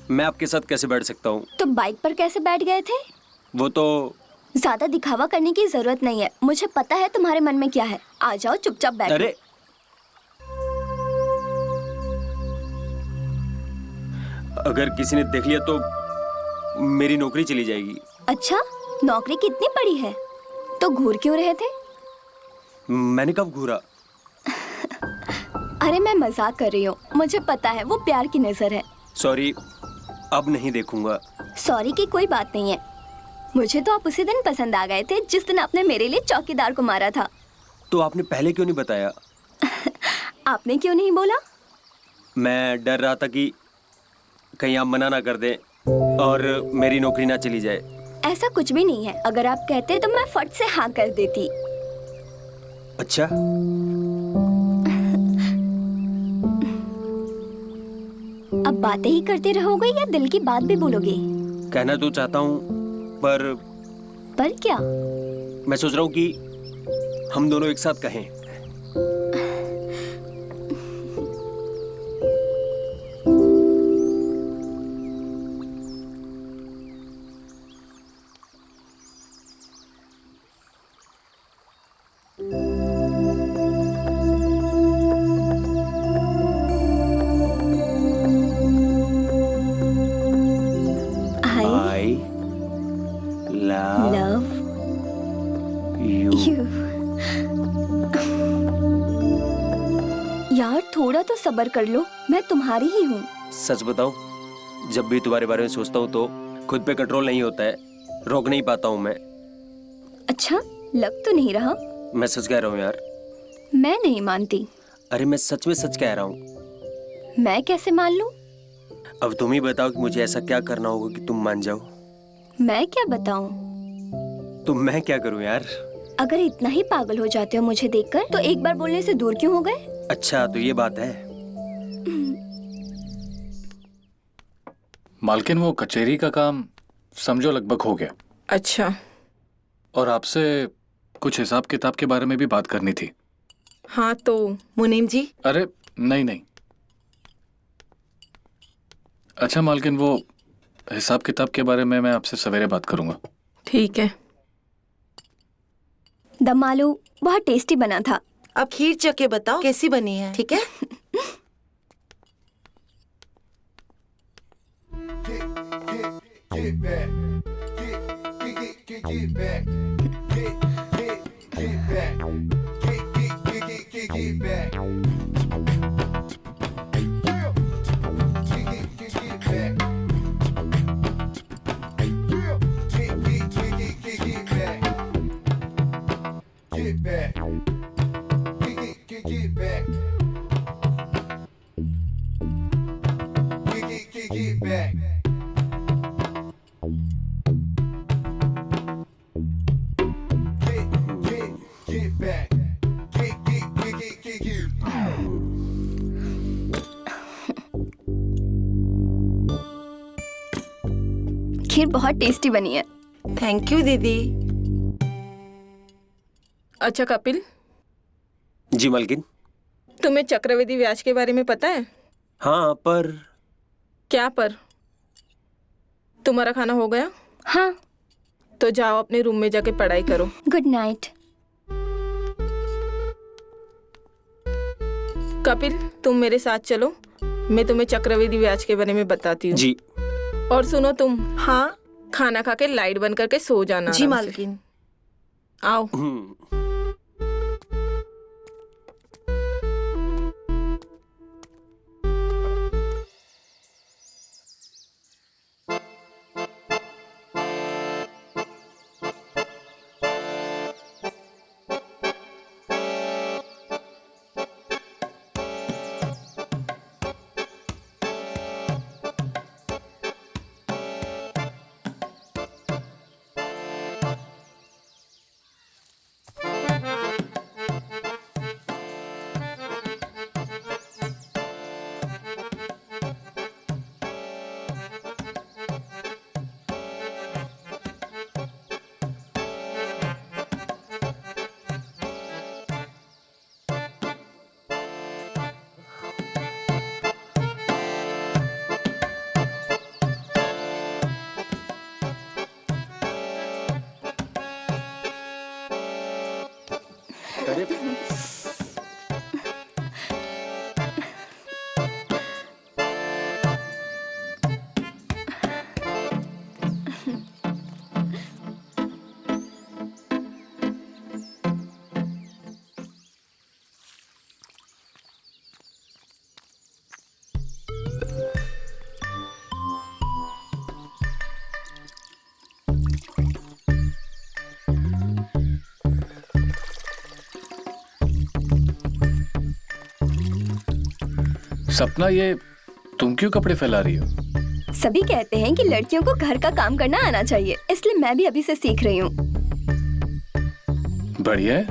मैं आपके साथ कैसे बैठ सकता हूँ? तो बाइक पर कैसे बैठ गए थे? वो तो ज्यादा दिखावा करने की जरूरत नहीं है, मुझे पता है तुम्हारे मन में क्या है। आ जाओ, चुपचाप बैठो। अरे अगर किसी ने देख लिया तो मेरी नौकरी चली जाएगी। अच्छा, नौकरी कितनी बड़ी है? तो घूर क्यों रहे थे? मैंने कब घूरा? अरे मैं मजाक कर रही हूँ, मुझे पता है वो प्यार की नजर है। सॉरी, अब नहीं देखूंगा। सॉरी की कोई बात नहीं है। मुझे तो आप उसी दिन पसंद आ गए थे जिस दिन आपने मेरे लिए चौकीदार को मारा था। तो आपने पहले क्यों नहीं बताया? आपने क्यों नहीं बोला? मैं डर रहा था कि कहीं आप मना ना कर दें और मेरी नौकरी ना चली जाए। ऐसा कुछ भी नहीं है, अगर आप कहते तो मैं फट से हाँ कर देती। अच्छा, अब बातें ही करते रहोगे या दिल की बात भी बोलोगे? कहना तो चाहता हूँ पर क्या? मैं सोच रहा हूँ कि हम दोनों एक साथ कहें। आई I love love you. You. यार थोड़ा तो सब्र कर लो, मैं तुम्हारी ही हूँ। सच बताऊं, जब भी तुम्हारे बारे में सोचता हूँ तो खुद पे कंट्रोल नहीं होता है, रोक नहीं पाता हूँ मैं। अच्छा, लग तो नहीं रहा। मैं सच कह रहा हूँ यार। मैं नहीं मानती। अरे मैं सच में सच कह रहा हूँ। मैं कैसे मान लूं? अब तुम ही बताओ कि मुझे ऐसा क्या करना होगा कि तुम मान जाओ। मैं क्या बताऊं? तो मैं क्या करूँ यार? अगर इतना ही पागल हो जाते हो मुझे देखकर, तो एक बार बोलने से दूर क्यों हो गए? अच्छा, तो ये बात है। मालकिन, वो कचहरी का काम समझो लगभग हो गया। अच्छा, और आपसे कुछ हिसाब किताब के बारे में भी बात करनी थी। हाँ तो मुनीम जी, अरे नहीं नहीं। अच्छा मालकिन, वो हिसाब किताब के बारे में मैं आपसे सवेरे बात करूंगा। ठीक है। दम आलू बहुत टेस्टी बना था। अब खीर चखे बताओ कैसी बनी है, ठीक है? खीर बहुत टेस्टी बनी है। थैंक यू दीदी। अच्छा कपिल, जी मालकिन। तुम्हें चक्रवृद्धि ब्याज के बारे में पता है? हाँ, पर क्या पर? तुम्हारा खाना हो गया? हाँ। तो जाओ अपने रूम में जाके पढ़ाई करो। Good night. कपिल, तुम मेरे साथ चलो, मैं तुम्हें चक्रवृद्धि ब्याज के बारे में बताती हूँ। जी। और सुनो तुम, हाँ खाना खा के लाइट बंद करके सो जाना। जी आराम से। मालकिन। आओ। अरे सपना, ये तुम क्यों कपड़े फैला रही हो? सभी कहते हैं कि लड़कियों को घर का काम करना आना चाहिए, इसलिए मैं भी अभी से सीख रही हूँ। बढ़िया है।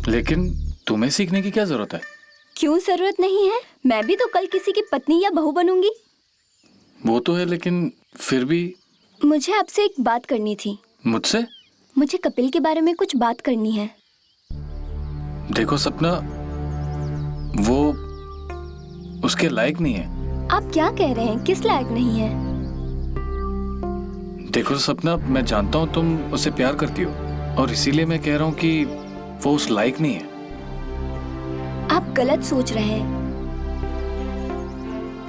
लेकिन तुम्हें सीखने की क्या जरूरत है? क्यों जरूरत नहीं है? मैं भी तो कल किसी की पत्नी या बहू बनूंगी। वो तो है, लेकिन फिर भी। मुझे आपसे एक बात करनी थी। मुझसे? मुझे कपिल के बारे में कुछ बात करनी है। देखो सपना, वो उसके लायक नहीं है। आप क्या कह रहे हैं? किस लायक नहीं है? देखो सपना, मैं जानता हूँ तुम उसे प्यार करती हो, और इसीलिए मैं कह रहा हूँ कि वो उस लायक नहीं है। आप गलत सोच रहे हैं।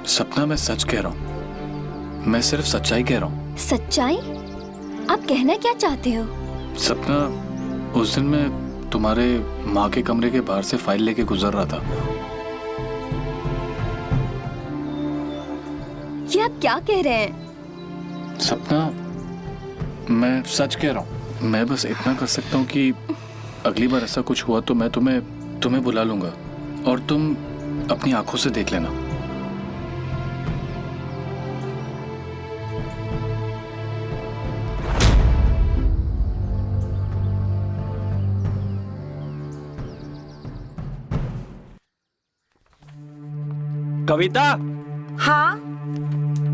सपना, मैं सच कह रहा हूँ। मैं सिर्फ सच्चाई कह रहा हूँ। सच्चाई? आप कहना क्या चाहते हो? सपना, उस दिन मैं तुम्हारे माँ के कमरे के बाहर से फाइल लेके गुजर रहा था। ये आप क्या कह रहे हैं? सपना, मैं सच कह रहा हूँ। मैं बस इतना कर सकता हूँ कि अगली बार ऐसा कुछ हुआ तो मैं तुम्हें बुला लूंगा, और तुम अपनी आंखों से देख लेना। कविता, हाँ,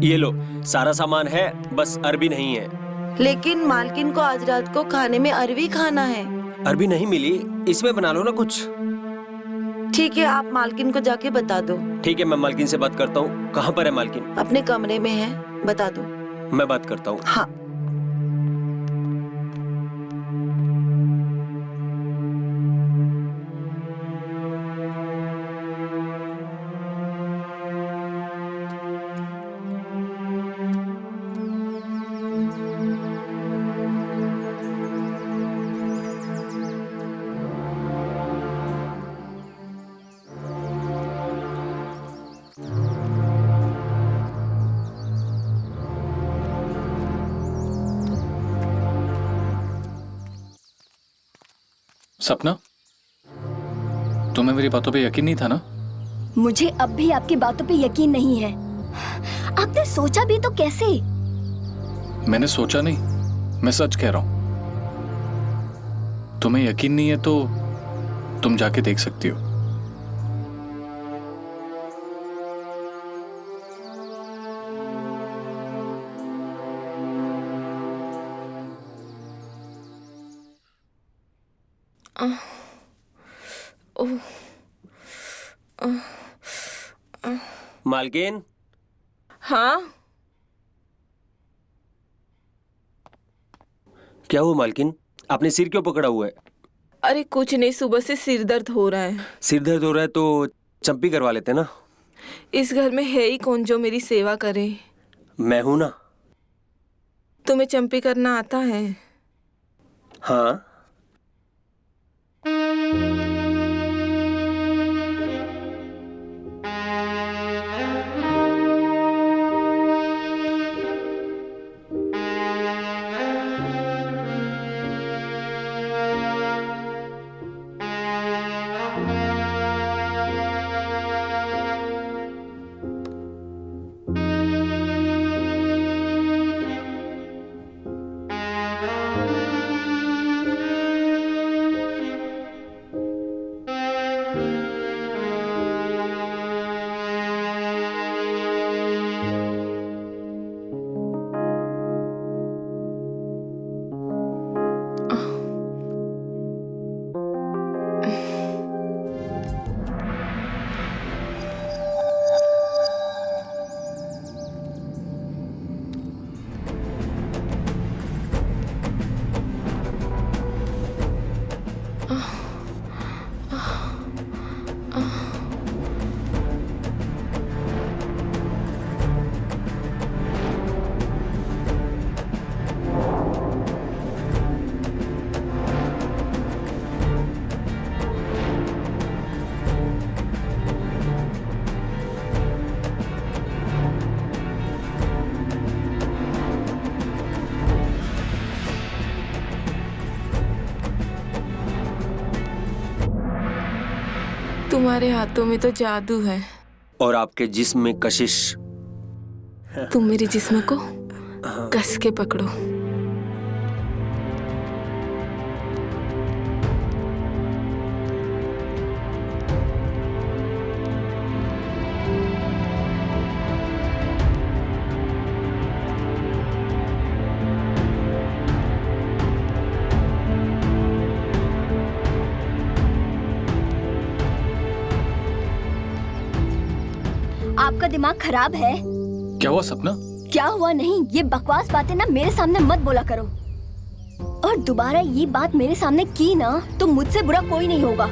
ये लो, सारा सामान है, बस अरबी नहीं है। लेकिन मालकिन को आज रात को खाने में अरवी खाना है। अरबी नहीं मिली, इसमें बना लो ना कुछ। ठीक है, आप मालकिन को जाके बता दो। ठीक है, मैं मालकिन से बात करता हूँ। कहाँ पर है मालकिन? अपने कमरे में है, बता दो। मैं बात करता हूँ। हाँ। सपना, तुम्हें मेरी बातों पे यकीन नहीं था ना? मुझे अब भी आपकी बातों पे यकीन नहीं है। आपने सोचा भी तो कैसे? मैंने सोचा नहीं, मैं सच कह रहा हूं। तुम्हें यकीन नहीं है तो तुम जाके देख सकती हो। मालकिन, हाँ, क्या हुआ मालकिन? आपने सिर क्यों पकड़ा हुआ है? अरे कुछ नहीं, सुबह से सिर दर्द हो रहा है। सिर दर्द हो रहा है तो चंपी करवा लेते ना। इस घर में है ही कौन जो मेरी सेवा करे? मैं हूं ना। तुम्हें चंपी करना आता है? हाँ। तुम्हारे हाथों में तो जादू है। और आपके जिस्म में कशिश। तुम मेरे जिस्म को कस के पकड़ो। आपका दिमाग खराब है? क्या हुआ सपना? क्या हुआ नहीं, ये बकवास बातें ना मेरे सामने मत बोला करो। और दोबारा ये बात मेरे सामने की ना तो मुझसे बुरा कोई नहीं होगा।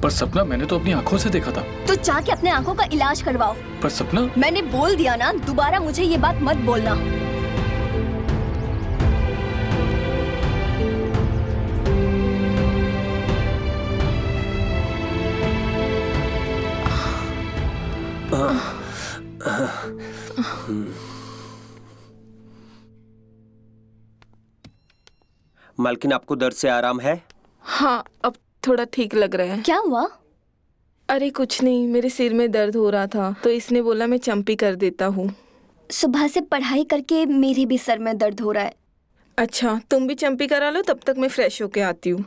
पर सपना, मैंने तो अपनी आंखों से देखा था। तो जाके अपने आंखों का इलाज करवाओ। पर सपना, मैंने बोल दिया ना, दोबारा मुझे ये बात मत बोलना। मालकिन, आपको दर्द से आराम है? हाँ, अब थोड़ा ठीक लग रहा है। क्या हुआ? अरे कुछ नहीं, मेरे सिर में दर्द हो रहा था तो इसने बोला मैं चंपी कर देता हूँ। सुबह से पढ़ाई करके मेरे भी सर में दर्द हो रहा है। अच्छा, तुम भी चंपी करा लो, तब तक मैं फ्रेश होके आती हूँ।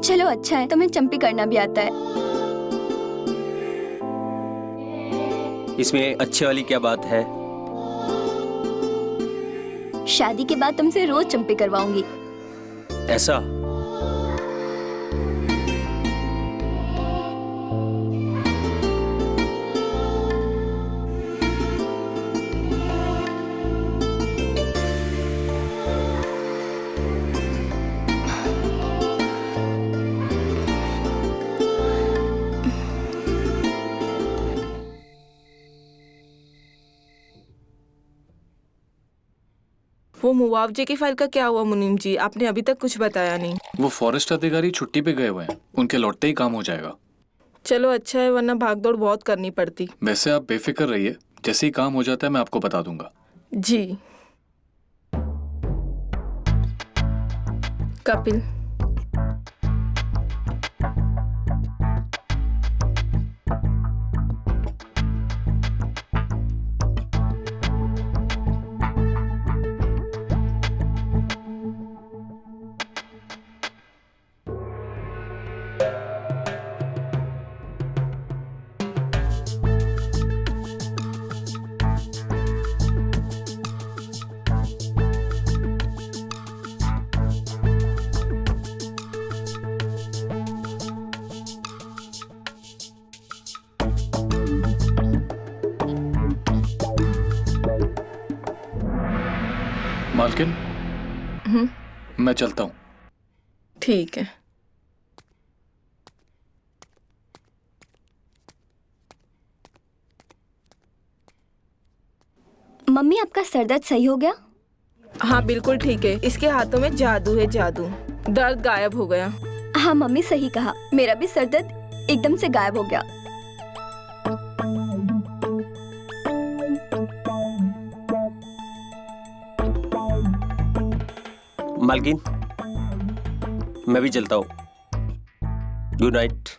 चलो अच्छा है, तुम्हें चंपी करना भी आता है। इसमें अच्छे वाली क्या बात है? शादी के बाद तुमसे रोज चंपी करवाऊंगी। ऐसा? वो मुआवजे की फाइल का क्या हुआ मुनीम जी? आपने अभी तक कुछ बताया नहीं। वो फॉरेस्ट अधिकारी छुट्टी पे गए हुए हैं, उनके लौटते ही काम हो जाएगा। चलो अच्छा है, वरना भागदौड़ बहुत करनी पड़ती। वैसे आप बेफिक्र रहिए, जैसे ही काम हो जाता है मैं आपको बता दूंगा। जी। कपिल, मालकिन, मैं चलता हूँ। ठीक है। मम्मी, आपका सर दर्द सही हो गया? हाँ बिल्कुल ठीक है, इसके हाथों में जादू है, जादू। दर्द गायब हो गया। हाँ मम्मी, सही कहा, मेरा भी सर दर्द एकदम से गायब हो गया। मालकिन, मैं भी चलता हूँ। Good night.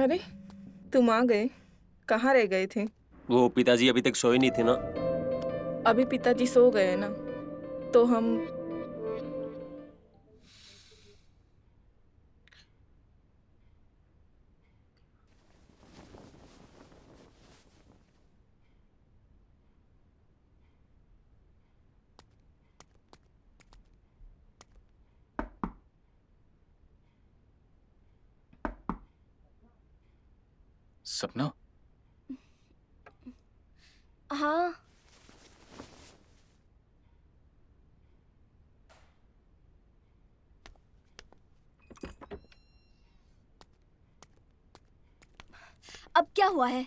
अरे तुम आ गए, कहाँ रह गए थे? वो पिताजी अभी तक सोए नहीं थे ना। अभी पिताजी सो गए ना, तो हम सपना, हाँ। अब क्या हुआ है?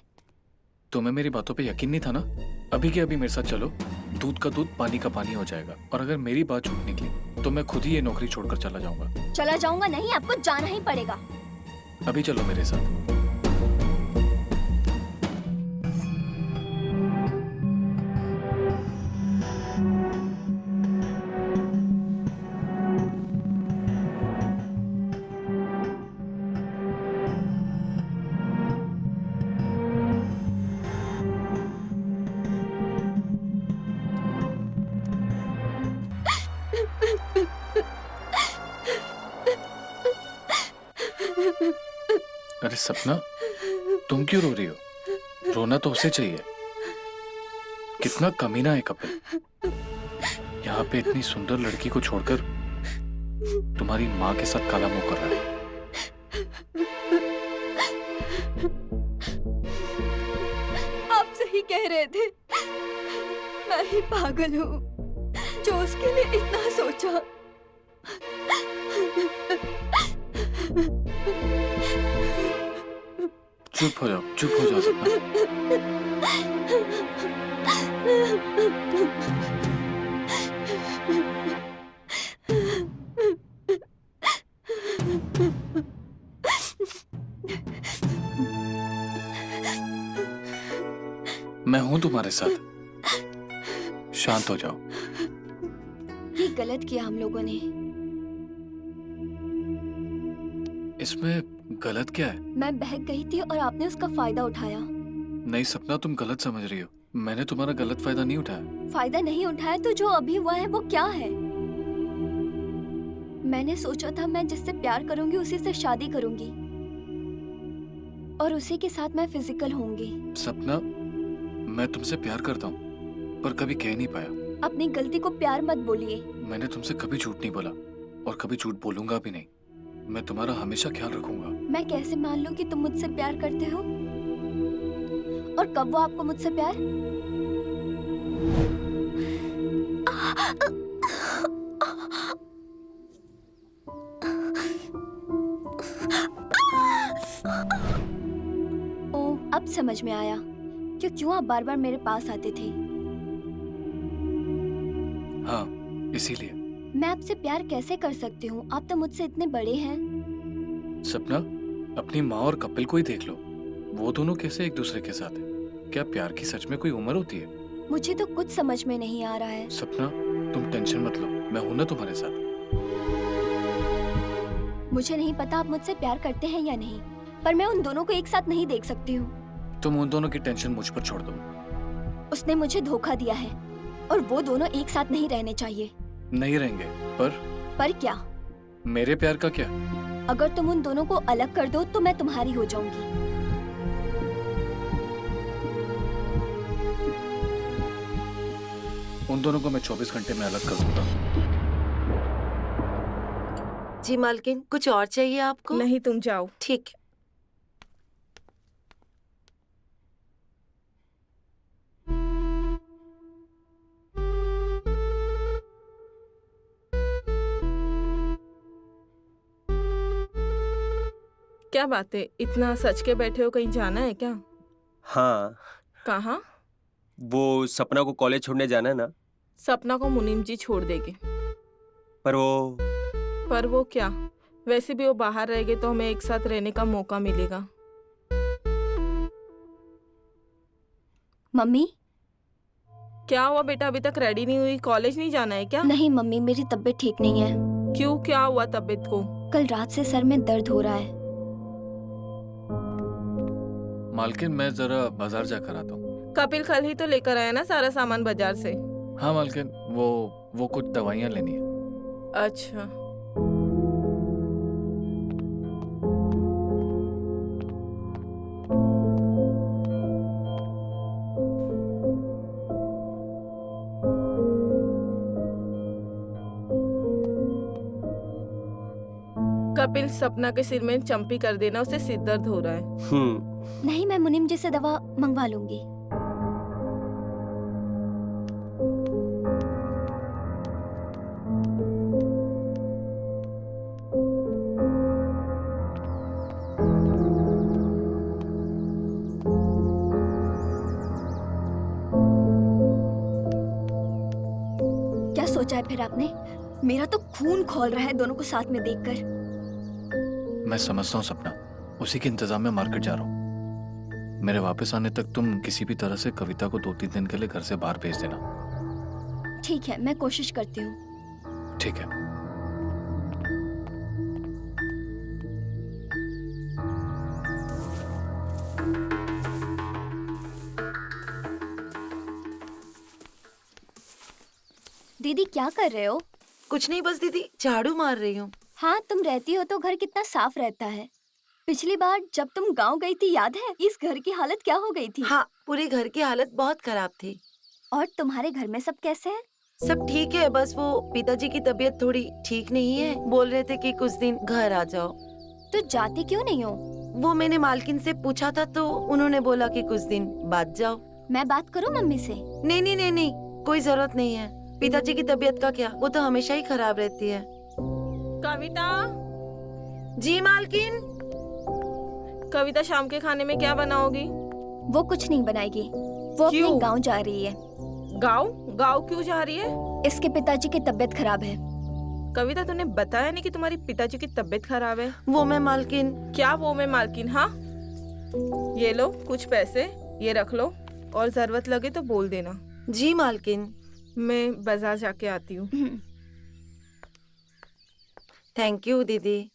तुम्हें मेरी बातों पे यकीन नहीं था ना? अभी के अभी मेरे साथ चलो, दूध का दूध पानी का पानी हो जाएगा। और अगर मेरी बात झूठ निकली तो मैं खुद ही ये नौकरी छोड़कर चला जाऊंगा। चला जाऊंगा नहीं, आपको जाना ही पड़ेगा। अभी चलो मेरे साथ। अरे सपना, तुम क्यों रो रही हो? रोना तो उसे चाहिए। कितना कमीना है कपिल, यहाँ पे इतनी सुंदर लड़की को छोड़कर तुम्हारी माँ के साथ काला मुंह कर रहा है। आप सही कह रहे थे, मैं ही पागल हूँ जो उसके लिए इतना सोचा। चुप हो जाओ, चुप हो जाओ सपना। मैं हूं तुम्हारे साथ, शांत हो जाओ। ये गलत किया हम लोगों ने। इसमें गलत क्या है? मैं बहक गई थी और आपने उसका फायदा उठाया। नहीं सपना, तुम गलत समझ रही हो। मैंने तुम्हारा गलत फायदा नहीं उठाया। फायदा नहीं उठाया तो जो अभी हुआ है वो क्या है? मैंने सोचा था मैं जिससे प्यार करूंगी उसी से शादी करूंगी और उसी के साथ मैं फिजिकल होंगी। सपना, मैं तुमसे प्यार करता हूँ पर कभी कह नहीं पाया। अपनी गलती को प्यार मत बोलिए। मैंने तुमसे कभी झूठ नहीं बोला और कभी झूठ बोलूंगा भी नहीं। मैं तुम्हारा हमेशा ख्याल रखूंगा। मैं कैसे मान लूं कि तुम मुझसे प्यार करते हो? और कब वो आपको मुझसे प्यार? ओ, अब समझ में आया कि क्यों आप बार बार मेरे पास आते थे। हाँ, इसीलिए। मैं आपसे प्यार कैसे कर सकती हूँ? आप तो मुझसे इतने बड़े हैं। सपना, अपनी माँ और कपिल को ही देख लो। वो दोनों कैसे एक दूसरे के साथ हैं? क्या प्यार की सच में कोई उम्र होती है? मुझे तो कुछ समझ में नहीं आ रहा है। सपना, तुम टेंशन मत लो, मैं हूं ना तुम्हारे साथ। मुझे नहीं पता आप मुझसे प्यार करते हैं या नहीं, पर मैं उन दोनों को एक साथ नहीं देख सकती हूँ। तुम उन दोनों की टेंशन मुझ पर छोड़ दो। उसने मुझे धोखा दिया है और वो दोनों एक साथ नहीं रहने चाहिए। नहीं रहेंगे, पर क्या? मेरे प्यार का क्या? अगर तुम उन दोनों को अलग कर दो तो मैं तुम्हारी हो जाऊंगी। उन दोनों को मैं 24 घंटे में अलग कर दूंगा। जी मालकिन, कुछ और चाहिए आपको? नहीं, तुम जाओ। ठीक है। क्या बात है, इतना सच के बैठे हो? कहीं जाना है क्या? हाँ, कहाँ? वो सपना को कॉलेज छोड़ने जाना है ना। सपना को मुनीम जी छोड़ देंगे। पर वो क्या? वैसे भी वो बाहर रहेंगे तो हमें एक साथ रहने का मौका मिलेगा। मम्मी? क्या हुआ बेटा, अभी तक रेडी नहीं हुई? कॉलेज नहीं जाना है क्या? नहीं मम्मी, मेरी तबीयत ठीक नहीं है। क्यों, क्या हुआ तबीयत को? कल रात से सर में दर्द हो रहा है। मालकिन मैं जरा बाजार जाकर आता हूँ। कपिल कल ही तो लेकर आया ना सारा सामान बाजार से। हाँ मालकिन, वो कुछ दवाइयाँ लेनी है। अच्छा। कपिल, सपना के सिर में चंपी कर देना, उसे सिर दर्द हो रहा है। नहीं, मैं मुनीम जी से दवा मंगवा लूंगी। क्या सोचा है फिर आपने? मेरा तो खून खौल रहा है दोनों को साथ में देखकर। मैं समझता हूँ सपना, उसी के इंतजाम में मार्केट जा रहा हूँ। मेरे वापस आने तक तुम किसी भी तरह से कविता को 2-3 दिन के लिए घर से बाहर भेज देना। ठीक है, मैं कोशिश करती हूँ। ठीक है। दीदी क्या कर रहे हो? कुछ नहीं, बस दीदी झाड़ू मार रही हूँ। हाँ, तुम रहती हो तो घर कितना साफ रहता है। पिछली बार जब तुम गांव गई थी याद है, इस घर की हालत क्या हो गई थी? हाँ, पूरे घर की हालत बहुत खराब थी। और तुम्हारे घर में सब कैसे हैं? सब ठीक है, बस वो पिताजी की तबीयत थोड़ी ठीक नहीं है। बोल रहे थे कि कुछ दिन घर आ जाओ। तो जाते क्यों नहीं हो? वो मैंने मालकिन से पूछा था तो उन्होंने बोला कि कुछ दिन बाद जाओ। मैं बात करूं मम्मी से? नहीं नहीं नहीं नहीं, कोई जरूरत नहीं है। पिताजी की तबीयत का क्या, वो तो हमेशा ही खराब रहती है। कविता। जी मालकिन। कविता, शाम के खाने में क्या बनाओगी? वो कुछ नहीं बनाएगी, वो अपने क्यों? गांव जा रही है। गाँव? गाँव क्यों जा रही है? इसके पिताजी की तबीयत खराब है। कविता, तूने बताया नहीं कि तुम्हारी पिताजी की तबीयत खराब है? वो मैं मालकिन। क्या वो मैं मालकिन? हाँ, ये लो कुछ पैसे, ये रख लो, और जरूरत लगे तो बोल देना। जी मालकिन। मैं बाजार जाके आती हूँ। थैंक यू दीदी।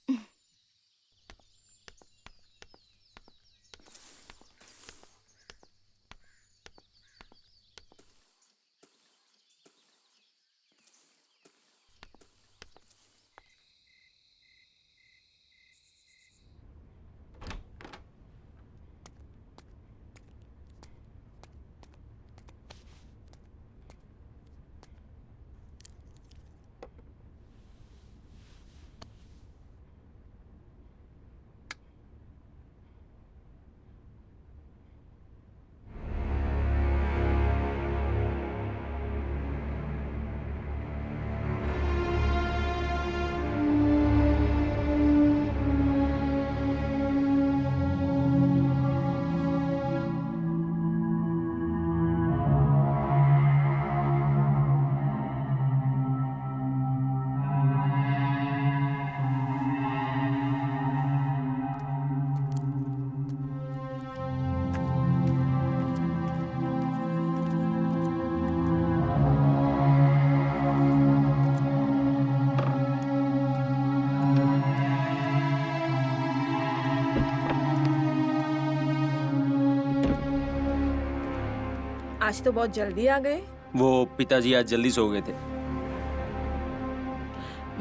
आज तो बहुत जल्दी आ गए। वो पिताजी आज जल्दी सो गए थे।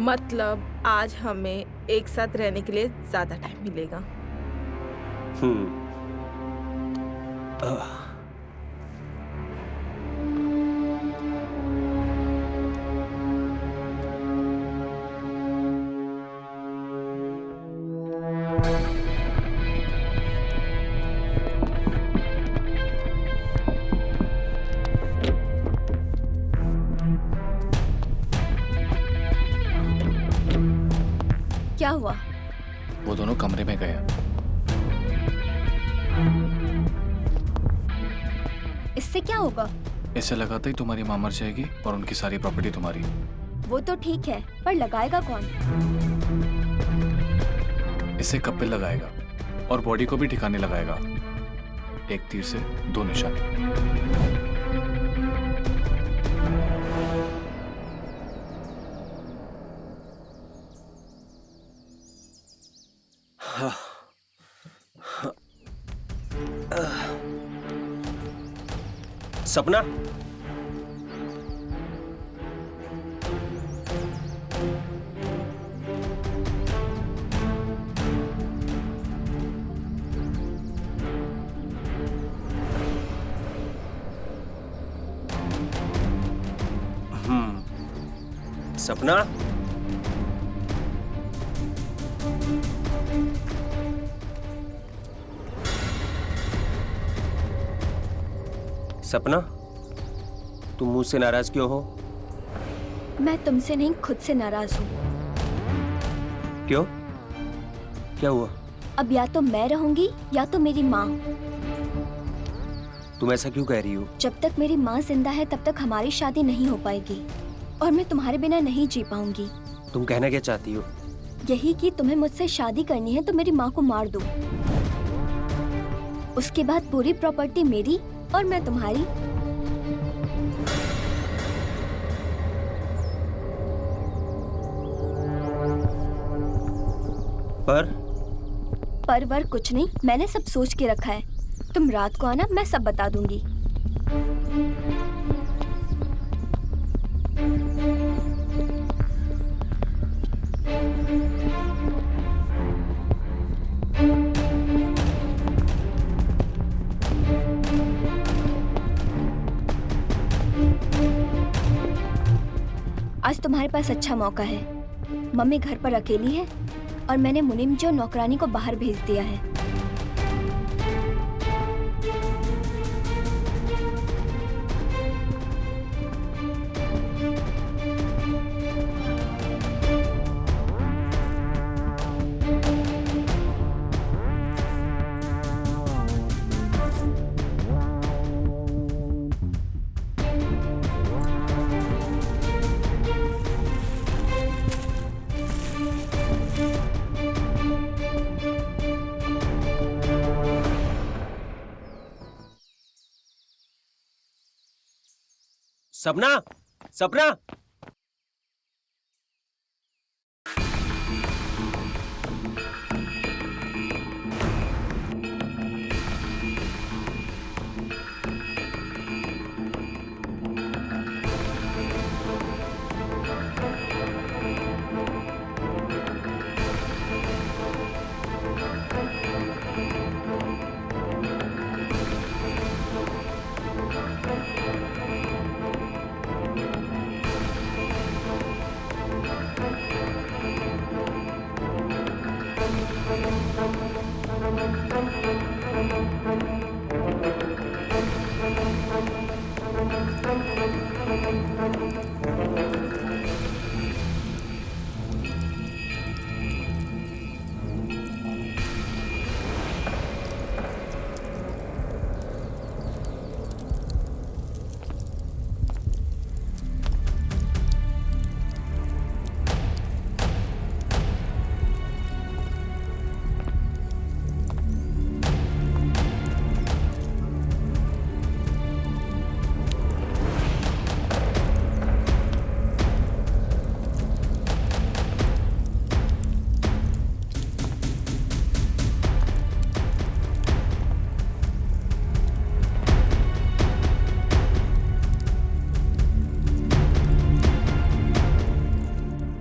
मतलब आज हमें एक साथ रहने के लिए ज्यादा टाइम मिलेगा। क्या हुआ? वो दोनों कमरे में गए। इससे क्या होगा? इससे लगाते ही तुम्हारी मां मर जाएगी और उनकी सारी प्रॉपर्टी तुम्हारी। वो तो ठीक है, पर लगाएगा कौन? इसे कपिल लगाएगा और बॉडी को भी ठिकाने लगाएगा। एक तीर से 2 निशाने। सपना, सपना, सपना, तुम मुझसे नाराज क्यों हो? मैं तुमसे नहीं, खुद से नाराज हूँ। क्यों? क्या हुआ? अब या तो मैं रहूंगी या तो मेरी माँ। तुम ऐसा क्यों कह रही हो? जब तक मेरी माँ जिंदा है तब तक हमारी शादी नहीं हो पाएगी और मैं तुम्हारे बिना नहीं जी पाऊंगी। तुम कहना क्या चाहती हो? यही कि तुम्हें मुझसे शादी करनी है तो मेरी माँ को मार दो। उसके बाद पूरी प्रॉपर्टी मेरी और मैं तुम्हारी। पर वर कुछ नहीं, मैंने सब सोच के रखा है। तुम रात को आना, मैं सब बता दूंगी। आज तुम्हारे पास अच्छा मौका है। मम्मी घर पर अकेली है और मैंने मुनीम जो नौकरानी को बाहर भेज दिया है। सपना, सपना,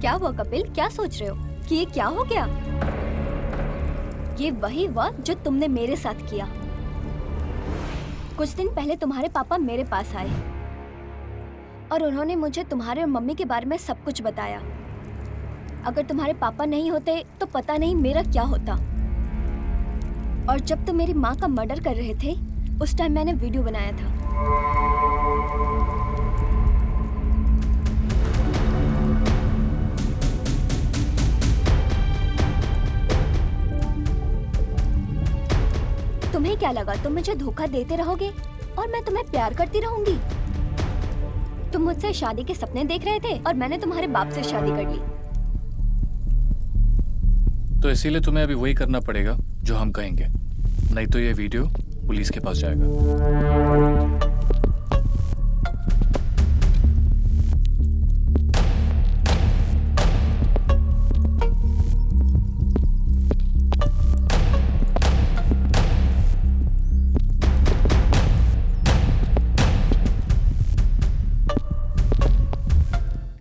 क्या हुआ कपिल, क्या सोच रहे हो कि ये क्या हो गया? ये वही हुआ जो तुमने मेरे साथ किया। कुछ दिन पहले तुम्हारे पापा मेरे पास आए और उन्होंने मुझे तुम्हारे और मम्मी के बारे में सब कुछ बताया। अगर तुम्हारे पापा नहीं होते तो पता नहीं मेरा क्या होता। और जब तुम मेरी माँ का मर्डर कर रहे थे उस टाइम मैंने वीडियो बनाया था। तुम्हें क्या लगा तुम मुझे धोखा देते रहोगे और मैं तुम्हें प्यार करती रहूंगी? तुम मुझसे शादी के सपने देख रहे थे और मैंने तुम्हारे बाप से शादी कर ली। तो इसीलिए तुम्हें अभी वही करना पड़ेगा जो हम कहेंगे, नहीं तो ये वीडियो पुलिस के पास जाएगा।